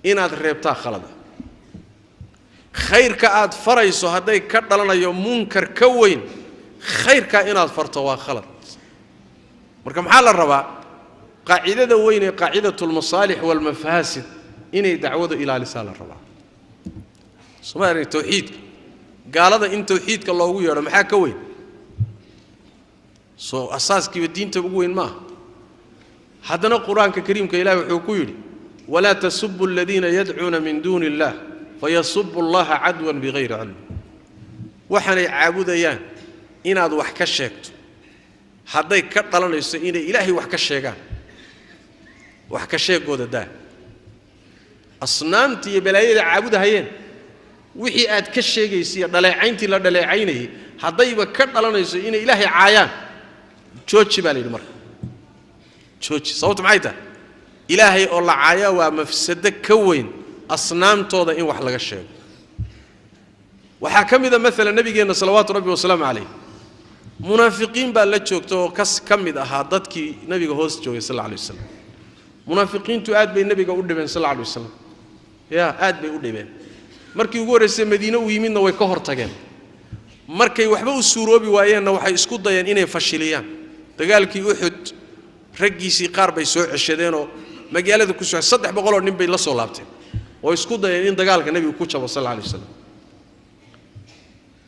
إن هذا ريبتا خلده خير كأد فريس هذا كتلنا يوم منكر كوين خير كائنات فرتوا خلط مركم حال الربا قاعدة وين قاعدة المصالح والمفاسد إني دعوة إلى لسان الربا سمعنا التوحيد قال هذا إن توحيد كالله ويا رم حكوين أساس كيف الدين تبغون ما حدنا القرآن الكريم كإله حكوين ولا تسبوا الذين يدعون من دون الله فيسبوا الله عدوا بغير علم وحنا عابديان inaad wax ka sheegto haday ka dhalanayso in ilaahay wax ka sheegaan wax ka sheegooda daa asnaamti iyo balaayada caabudahayeen wixii aad ka sheegaysiyo dhaleecayntii la dhaleecaynay hadayba ka dhalanayso in ilaahay caayaan jooji baa leeyahay marka jooji sababta maxay tahay ilaahay oo la caaya waa mafsado ka weyn asnaamtooda in wax laga sheego waxa kamida mesela nabigeena salawaatu rabbi wa salaamu alayhi منافقين بالله كمد أحدتك نبي جهوز جوي صلى الله عليه وسلم منافقين تؤد بين نبي جود بين صلى الله عليه وسلم يا أد بيقول بين مركي يقول رسم مدينة ويمين ويكهر تجان مركي يحبوا السورة بوايان وحي اسكت ضيان إنه فشليان تقال كي أحد رجي سيقار بيسوع الشدينه مجال هذا كسوع صدق بقولوا نبي الله صلابته ويسكت ضيان إن تقال كنبي وكوتشا صلى الله عليه وسلم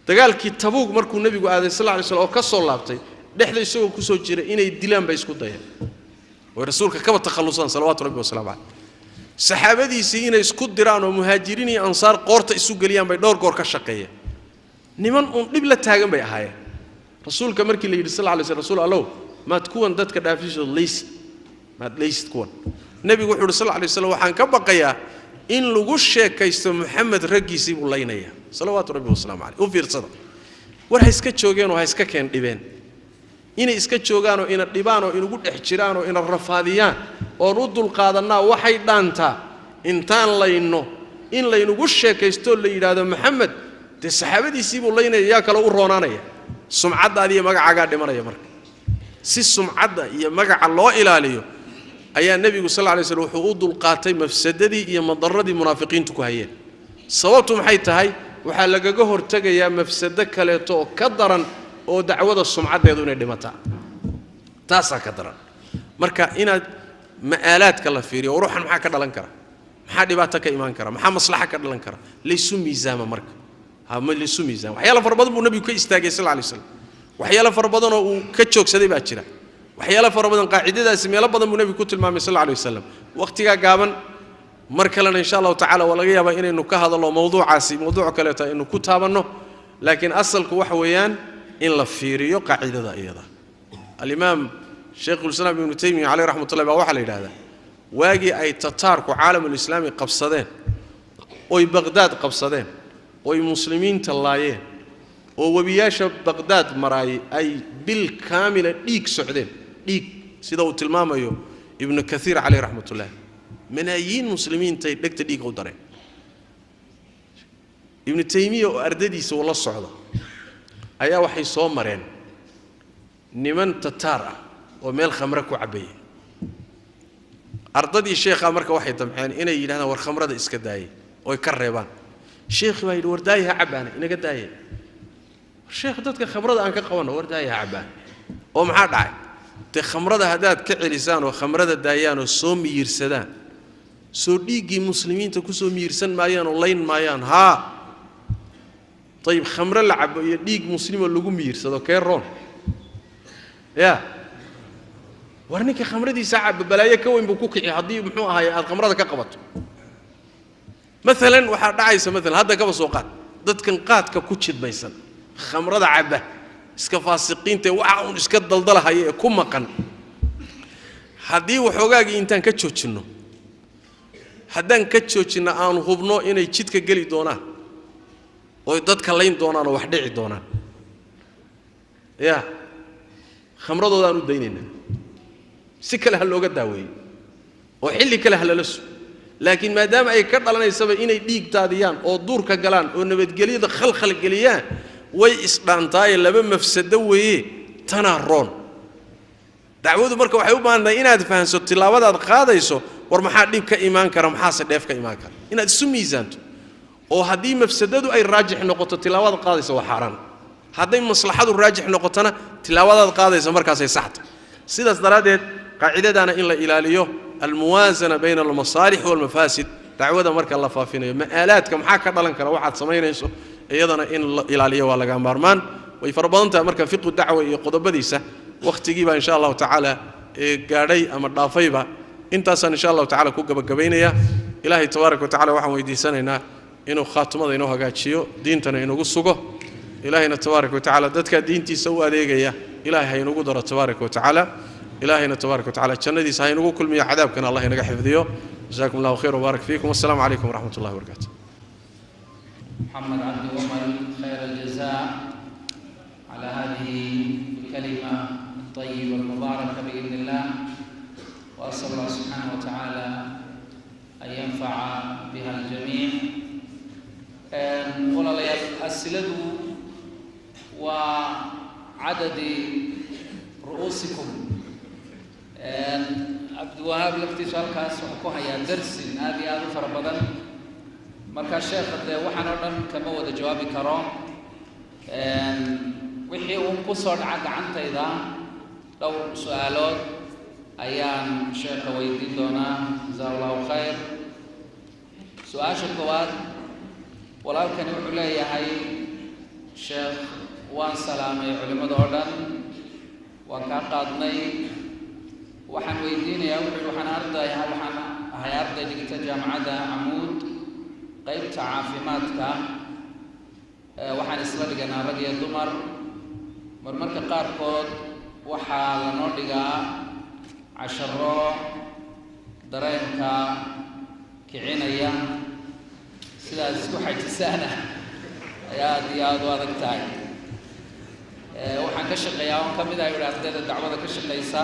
تقال كي تبوك مركو النبي صلى الله عليه وسلم أو كسر لابتي نحن يسوي كسر جرا إنه الدلام بيسكت ضيان ورسولك كم تخلصان صلوات ربي وسلام عليه صحابة دي سينا يسكت دران ومهاجرين أنصار قرط السوق اليوم بيدور قرق الشقية نمان قبل تاجم بيحيى رسول كمرك اللي صلى الله عليه وسلم رسول الله ما تكون دتك دافيش ليس ما ليس تكون النبي يقول صلى الله عليه وسلم وحن كبقيا إن لجوش كيس محمد رجي سيب الله ينيا صلوات ربي وسلام عليه وفي رصدا وراح يسكت شوجان وهيسكت كان إبان إن يسكت شوجان وإن الإبان وإن يقول إحترام وإن الرفاضيان ورد القادنا وحي دانتا إنتان لينو إن لينوش كيس تقول لي هذا محمد الصحابة يسيب الله ينيا ياك لو رونانيا سمعة هذه مجا عقاد مرة يا مرة سي سمعة هي مجا الله إلى عليه أي النبي صلى الله عليه وسلم وحقود القاتل مفسددي هي مضرة المنافقين تكوهين صوتهم حيت هاي وحلق جهر تجي يا مفسدك كلتو كدرا أو دعوة السمعة يدون الدمتاع تاسع كدرا مركا إن مآلات كلا فيري وروح محا كذا لنكره محا دباتك إيمان كره محا مصلحة كذا لنكره ليسوا ميزان مركا هم ليسوا ميزان وحيالا فربضن النبي كيستاجي صلى الله عليه وسلم وحيالا فربضن وكتشوك سدي بأشرة وحيالا فربضن قاعدة اسمي لا بدن النبي كتل ما صلى الله عليه وسلم وقتها قابن مركلنا إن شاء الله تعالى ولا جيابا إنه كهذا الله موضوع عاسي موضوع كلته إنه كتابنه لكن أصل كوحويان إن لفيريو قاعدة أيضا الإمام شيخ الإسلام ابن تيمية عليه رحمة الله وحلا إلى هذا واجي أي تتارك عالم الإسلامي قبصدين أو بغداد قبصدين أو مسلمين تلايين أو وبياش بغداد مراي أي بالكامل ديك سعدين ديك سيدو تلمام أيو ابن كثير عليه رحمة الله ملايين مسلمين تيدك ديك ودرين ابن تيمية أرددي سو الله الصعدة أيا وحي صومرين نمن تتارة وميل خمرك وعبيه أرددي الشيخ أمرك وحي تمحين إنا يلهنا والخمرة دا إسكداي ويكربان الشيخ وايد وردايها عبان إنا قداي الشيخ دتك خمرة أنك قوانا وردايها عبان ومحاد عاي تخمرة هداد كعلسان وخمرة دايان وصوم يرسدان سوديجي مسلمين تكسو ميرسن مايان واللين مايان ها طيب خمرة لعب يديك مسلم اللي قوم يرسدو كيرون يا warninka khamradiisa cab balaayo ka weyn buu ku kici haddii muxuu ahaay aad khamrada ka qabato مثلا waxaa dhacaysa مثلا hadda kaba soo qaad dadkan qaadka ku jidbaysan khamrada cabba iska faasiqiinta waxa uu iska daldalahay ku maqan haddii waxoogaagii intaan ka joojino haddaan ka joojino aan hubno inay jidka gali doonaan oo dadka layn doonaan oo wax dhici doonaan ya khamradooda aanu daynayna si kale hal looga daaweeyo oo xilli kale hal la soo laakiin maadaama ay ka dhalanaysaa inay dhiig taadiyaan oo duurka galaan oo nabadgeliyada khalkhal galiyaan way isdhaantaay laba mafsado weeye tanaroon dacwadu marka waxay u baahantahay inaad fahanso tilaabadaad qaadayso war maxaa dhib ka iimaan kara maxaa dheef ka iimaan kara inaad isu miisaanto oo haddii mafsadadu ay raajix noqoto tilaabada qaadayso waa xaraan hadday maslaxadu raajix noqotona tilaabadaad qaadayso markaas ay saxto sidaas daraadeed qaacidadana in la ilaaliyo الموازنة بين المصالح والمفاسد دعوة مركا الله فافينيو مآلات كم حاكا دلن كلا واحد سمينيسو ايضا ان الاليه ولا غامرمان ويفربدنتا مركا فقه الدعوه iyo qodobadiisa waqtigiiba insha Allah ta'ala gaadhay ama dhaafayba intaasan insha Allah ta'ala ku gabagabeynaya ilaahay tabaaraka wa ta'ala waxaan weydiisanaynaa inuu khaatimada inoo hagaajiyo diintana inuu sugo ilaahayna tabaaraka wa ta'ala dadka diintiisa u adeegaya ilaahay inuu daro tabaaraka wa ta'ala إلهنا تبارك وتعالى جندي ساينو كل مية عذاب كان الله ينجح حفظيه جزاكم الله خير وبارك فيكم والسلام عليكم ورحمة الله وبركاته. محمد عبد عمر خير الجزاء على هذه الكلمة الطيبة المباركة بإذن الله وأسأل الله سبحانه وتعالى أن ينفع بها الجميع. ولا الأسئلة وعدد رؤوسكم عبد الوهاب الاختصار كاس وحكوها يا درس هذه فربضن مركز الشيخ وحنا كما هو جوابي كرام وحي وقصر عن تيضا لو سؤالات أيام شيخ ويدين دونا جزاه الله خير سؤال شكوات ولكن يقول لي هاي شيخ وان سلامي علماء دوردن وكان قادني waxaan weydiinayaa waxaan arday dhigta jaamacada Amuud qaybta caafimaadka waxaan isla dhiganaa rag iyo dumar marmarka qaarkood waxaa la noo dhigaa casharo dareenka kicinaya sidaas isku xajisaana ayaa diyaad u adag tahay waxaan ka shaqeeyaa oo kamid ah ardayda dacwada ka shaqeysa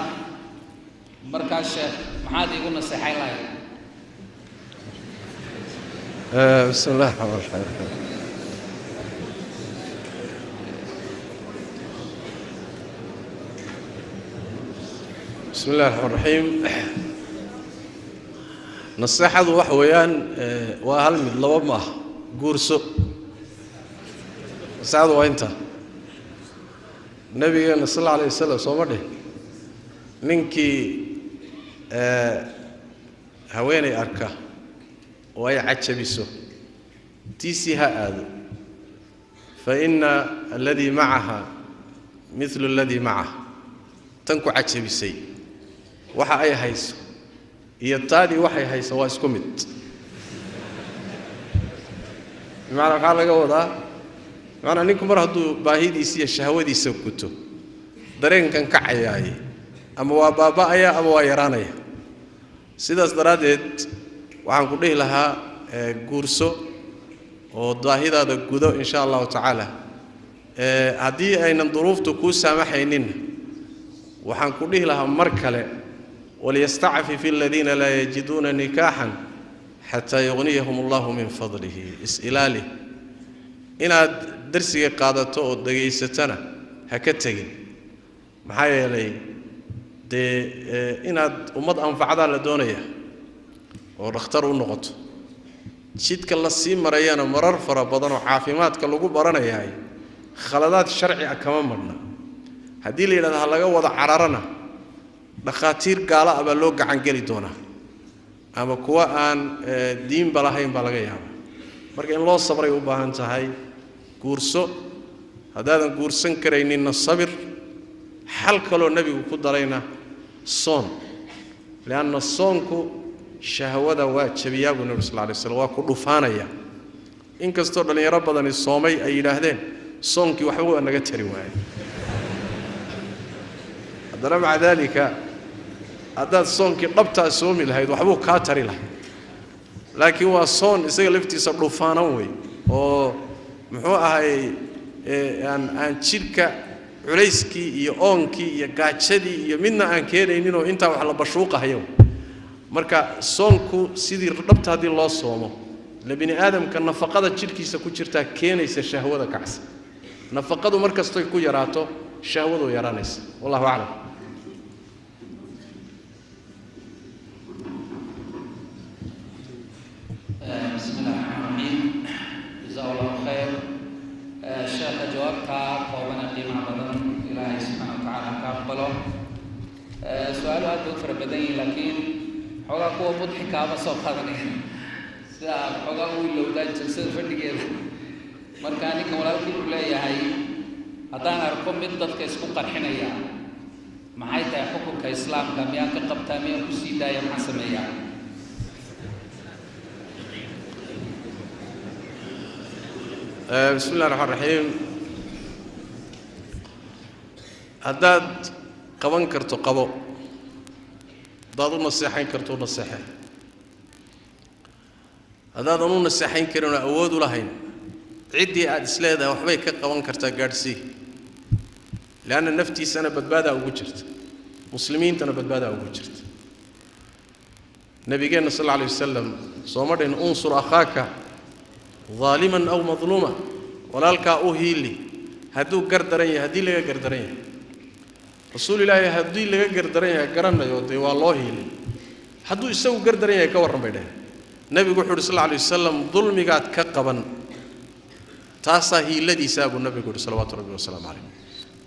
مركز الشيخ محاد يقول نصيحة لها بسم الله الرحمن الرحيم بسم الله الرحمن الرحيم نصيحة وحويان وهل من لوما قرصو سعد وانت النبي صلى الله عليه وسلم صومره ninkii haweenay arka oo ay cajabiso tiisi ha aado fa inna alladhi ma'aha mithlu alladhi ma'aha tanku cajabisay waxa ay hayso iyo taadi waxay hayso waa isku mid macna waxa laga wadaa macna ninku mar hadduu baahidiisa iyo shahwadiisa guto dareenkan ka cayaayay ama waa baaba'aya ama waa yaraanaya sidaas daraadeed waxaan ku dhihi lahaa guurso oo daahidaada gudo insha Allah ta'ala haddii aynan duruuftu ku saamaxaynin waxaan ku dhihi lahaa mar kale waliyasta'fi fil ladina la yajiduna nikahan hatta yughniyahum Allah min fadlihi isilali inaad darsiga qaadato oo dhageysatana ha ka tagin maxaa yeelay inaad ummad anfacada la doonaya oo dhakhtar u noqoto jidka la sii marayana marar fara badan oo caafimaadka lagu baranayaa khaladaad sharci ah kama marna haddii la yiraahdo laga wada cararana dhaqaatiir gaala ah baa loo gacan gali doonaa ama kuwa aan diin balahayn baa laga yaabaa marka in loo sabray u baahan tahay guurso haddaadan guursan karaynin sabir xal kaloo nabigu ku darayna صون لأن الصونك شهوة واجبية بالنبي صلى الله عليه وسلم وكل فانية إن كستور لي رب ذن الصومي أي لهذين صونك وحبوا أن جتري واي هذا مع ذلك هذا صونك قبضة الصومي لهيد وحبوا كاتري له لكن هو الصون يصير لفتي صبر فانوي أو محوها هاي أن شركة culayskii iyo oonkii iyo gaajadii iyo midna aan keenaynin oo inta wax la bashuuqahayo marka soonku sidii dhabta hadii loo soomo la bini aadamka nafaqada jirkiisa ku jirta keenaysa shahwada kacsi nafaqadu markastoo ku yaraato shahwadu yaraanaysa wallahu a'lam bismillahirrahmanirrahim jazakallahu khair شيخ جوابك قومنا قيمة بدن إلهي سبحانه وتعالى كقبله سؤال هذا فرق بدني لكن حولا قوة بضحك كابا صوب هذا حولا قوي لو ده جلسة فرد كده مركاني كمولا كل يا هاي أتانا ركوب مدة كيسكو قرحنا يا معاي تحكم كإسلام كميا كقبتامي كسيدا يا محسمية بسم الله الرحمن الرحيم هداد قوان كرتو قبو دادو نصيحين كرتو نصيحين هداد أنو نصيحين كرتو أودو لهين عدي أدسلادا وحبي كقوان كرتا قارسي لأن النفتي سنة بدبادة وجرت مسلمين تنا بدبادة وجرت نبينا صلى الله عليه وسلم صومرين انصر أخاك ظالما أو مظلوما ولالك أوهيلي هدو قردرين هدي لغا قردرين رسول الله هدي لغا قردرين قرنا يوضي والله هيلي هدو يسو قردرين كورن بيده نبي قول صلى الله عليه وسلم ظلمي قاد كقبا تاسا هي الذي سابه النبي قول صلوات ربي وسلام عليه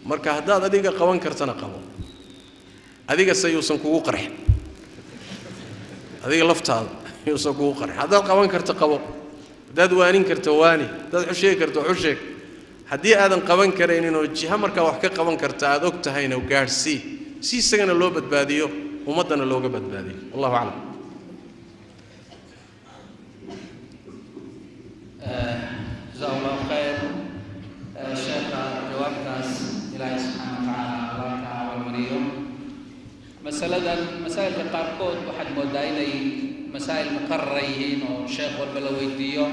مركا هداد أديك قوان كرتنا قبو أديك سيوسن كوو قرح أديك لفت هذا يوسن كوو قرح هذا قوان كرت قبو dad waanin karto waani dad xusheey karto xusheey hadii aadan qaban kareenin oo jiha marka wax ka qaban karta aad og tahayna gaarsi si isagana loo badbaadiyo ummadana looga badbaadiyo wallahu a'lam jazakallahu khair sheekha jawaabtaas ilaahay subhanahu wa ta'ala baraka wal mariyo masaladan qaarkood waxaad moodaa inay مسائل مقررين وشيخ والبلويديو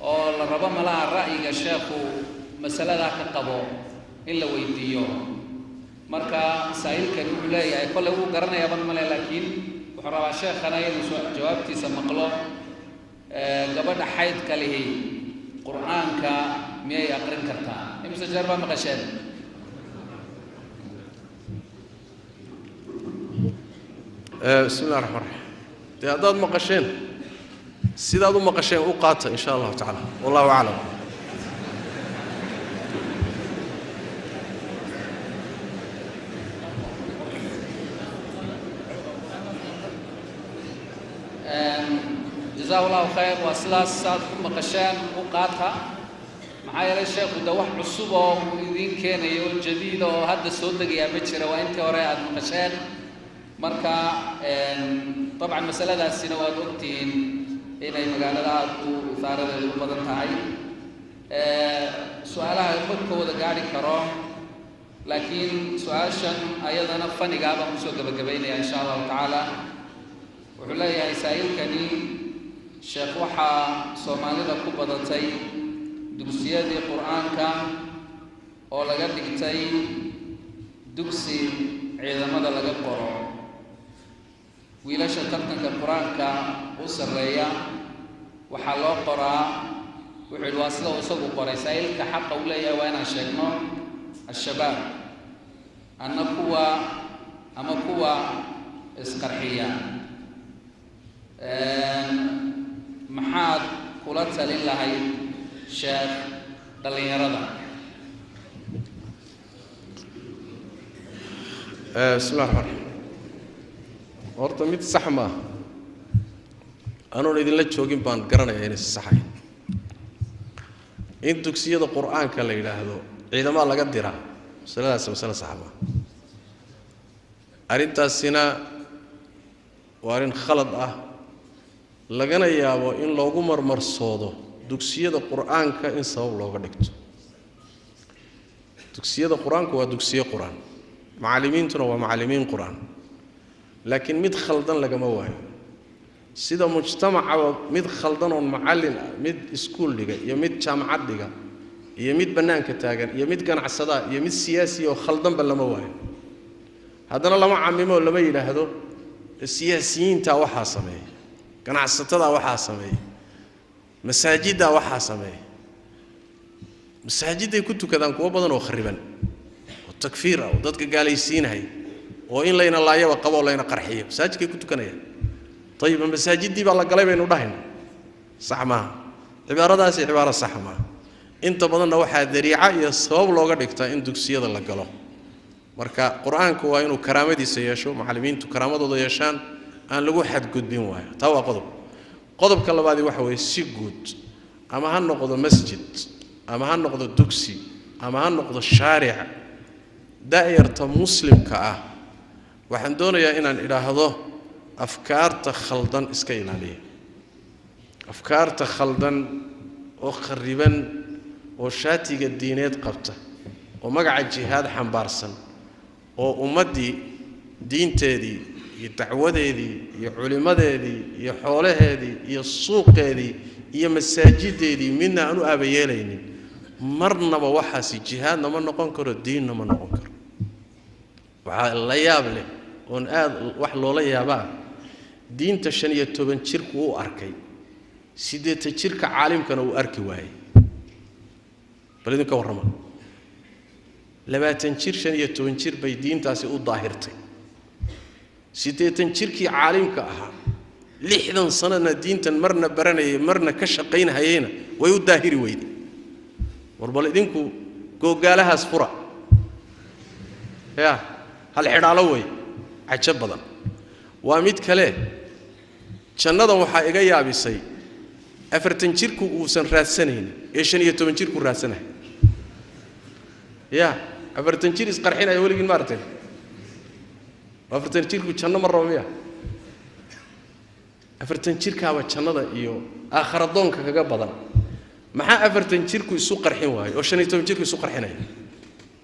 أو ربما لا رأي الشيخ مسألة ذاك قبو إلا ويديو مركا سائل كنقول يا كل هو قرنا يا بن ملا لكن وحرا الشيخ أنا ينسوا جوابتي سمقله قبل حيد كله قرآن كا مية يقرن كرتا يمس جربا مقشل بسم الله الرحمن الرحيم هذا مقشين سيدا مقشين وقاطع إن شاء الله تعالى والله أعلم جزاه الله خير وأسلاس صاد مقشين وقاطع معايا الشيخ ودوح عصوبة ويدين كان يقول جديد وهذا الصوت يا بشر وأنت وراء المقشين مركا طبعا مسألة السنوات وقتين إلى مقالات وثارة الوطن تاعي سؤالها يخدك وذا قاعد كرام لكن سؤال شن أيضا نفني قابا مسوق بقبيلي إن شاء الله تعالى وحلايا يسائل كني شيخ وحا صومالي لكو بضتي دكسية دي قرآن كا أو لقد دكتي دكسي عيدما دا لقد قرآن wiilasha tartanka quraanka u sareeya waxa loo qoraa wuxuu waasida isagu qoray saa'ilka xaq u leeyahay waa inaan sheegno ashabaab ama kuwa isqarxiya maxaad kula talin lahayd sheekh dhalinyarada bismillaahi rahmaani rahiim horta mid sax ma anoon idinla joogin baan garanayaa inay saxayn in dugsiyada quraanka la yiraahdo ciidamada laga diraa masaladaas masala sax ma arrintaasina waa arrin khalad ah lagana yaabo in loogu marmarsoodo dugsiyada qur'aanka in sabab looga dhigto dugsiyada qur'aanku waa dugsiyo qur'aan macallimiintuna waa macallimiin qur'aan laakiin mid khaldan lagama waayo sida mujtamaca mid khaldan oo macallin mid iskuul dhiga iyo mid jaamacad dhiga iyo mid banaanka taagan iyo mid ganacsada iyo mid siyaasi oo khaldan ba lama waayo haddana lama camimo lama yiraahdo siyaasiyiinta waxa sameeyay ganacsatada waxa sameeyay masaajida waxa sameeyay masaajiday ku tukadaan kuwa badan oo khariban oo takfiir ah oo dadka gaalaysiinahay oo in layna laayaba qabo layna qarxiyo masaajidkay ku tukanayaan طيب masaajidii baa la galay baynu dhahayn sax ma cibaaradaasi cibaaro sax ma inta badanna waxa dariica iyo sabab looga dhigtaa in dugsiyada la galo marka quraanku waa inuu karaamadiisa yeesho macallimiintu karaamadooda yeeshaan aan lagu xad gudbin waayo taa waa qodobka labaad waxa weey si guud ama ha noqdo masjid ama ha noqdo dugsi ama ha noqdo shaaric daa'irta muslimka ah waxaan doonayaa inaan idhaahdo afkaarta khaldan iska ilaaliya afkaarta khaldan oo khariban oo shaatiga diineed qabta oo magaca jihaad xambaarsan oo ummadii diinteedii iyo dacwadeedii iyo culimadeedii iyo xoolaheedii iyo suuqeedii iyo masaajideedii midna aanu aabayeelaynin marnaba waxaasi jihaadna ma noqon karo diinna ma noqon karo waxa la yaab leh oo aad wax loola yaabaa diinta 15 jirku uu arkay 8 jirka caalimkana uu arki waayay balidinka warrama 20 jir 15 jir bay diintaasi u daahirtay 8 jirkii caalimka ahaa 60 sanana diintan marna baranayay marna ka shaqeynayayna way u daahiri weyday warbal idinku googaalahaas fura hal xidhaalo way cajab badan waa mid kale jannada waxa iga yaabisay 40 jirku uusan raadsaneyn ee 15 jirku raadsanahay 40 jir isqarxinay waligiin maartay 40 jirku janno mar roomiya 40 jirka waa jannada iyo aakhiradoonka kaga badan maxaa 40 jirku isu qarxin waayo oo 15 jirku isu qarxinay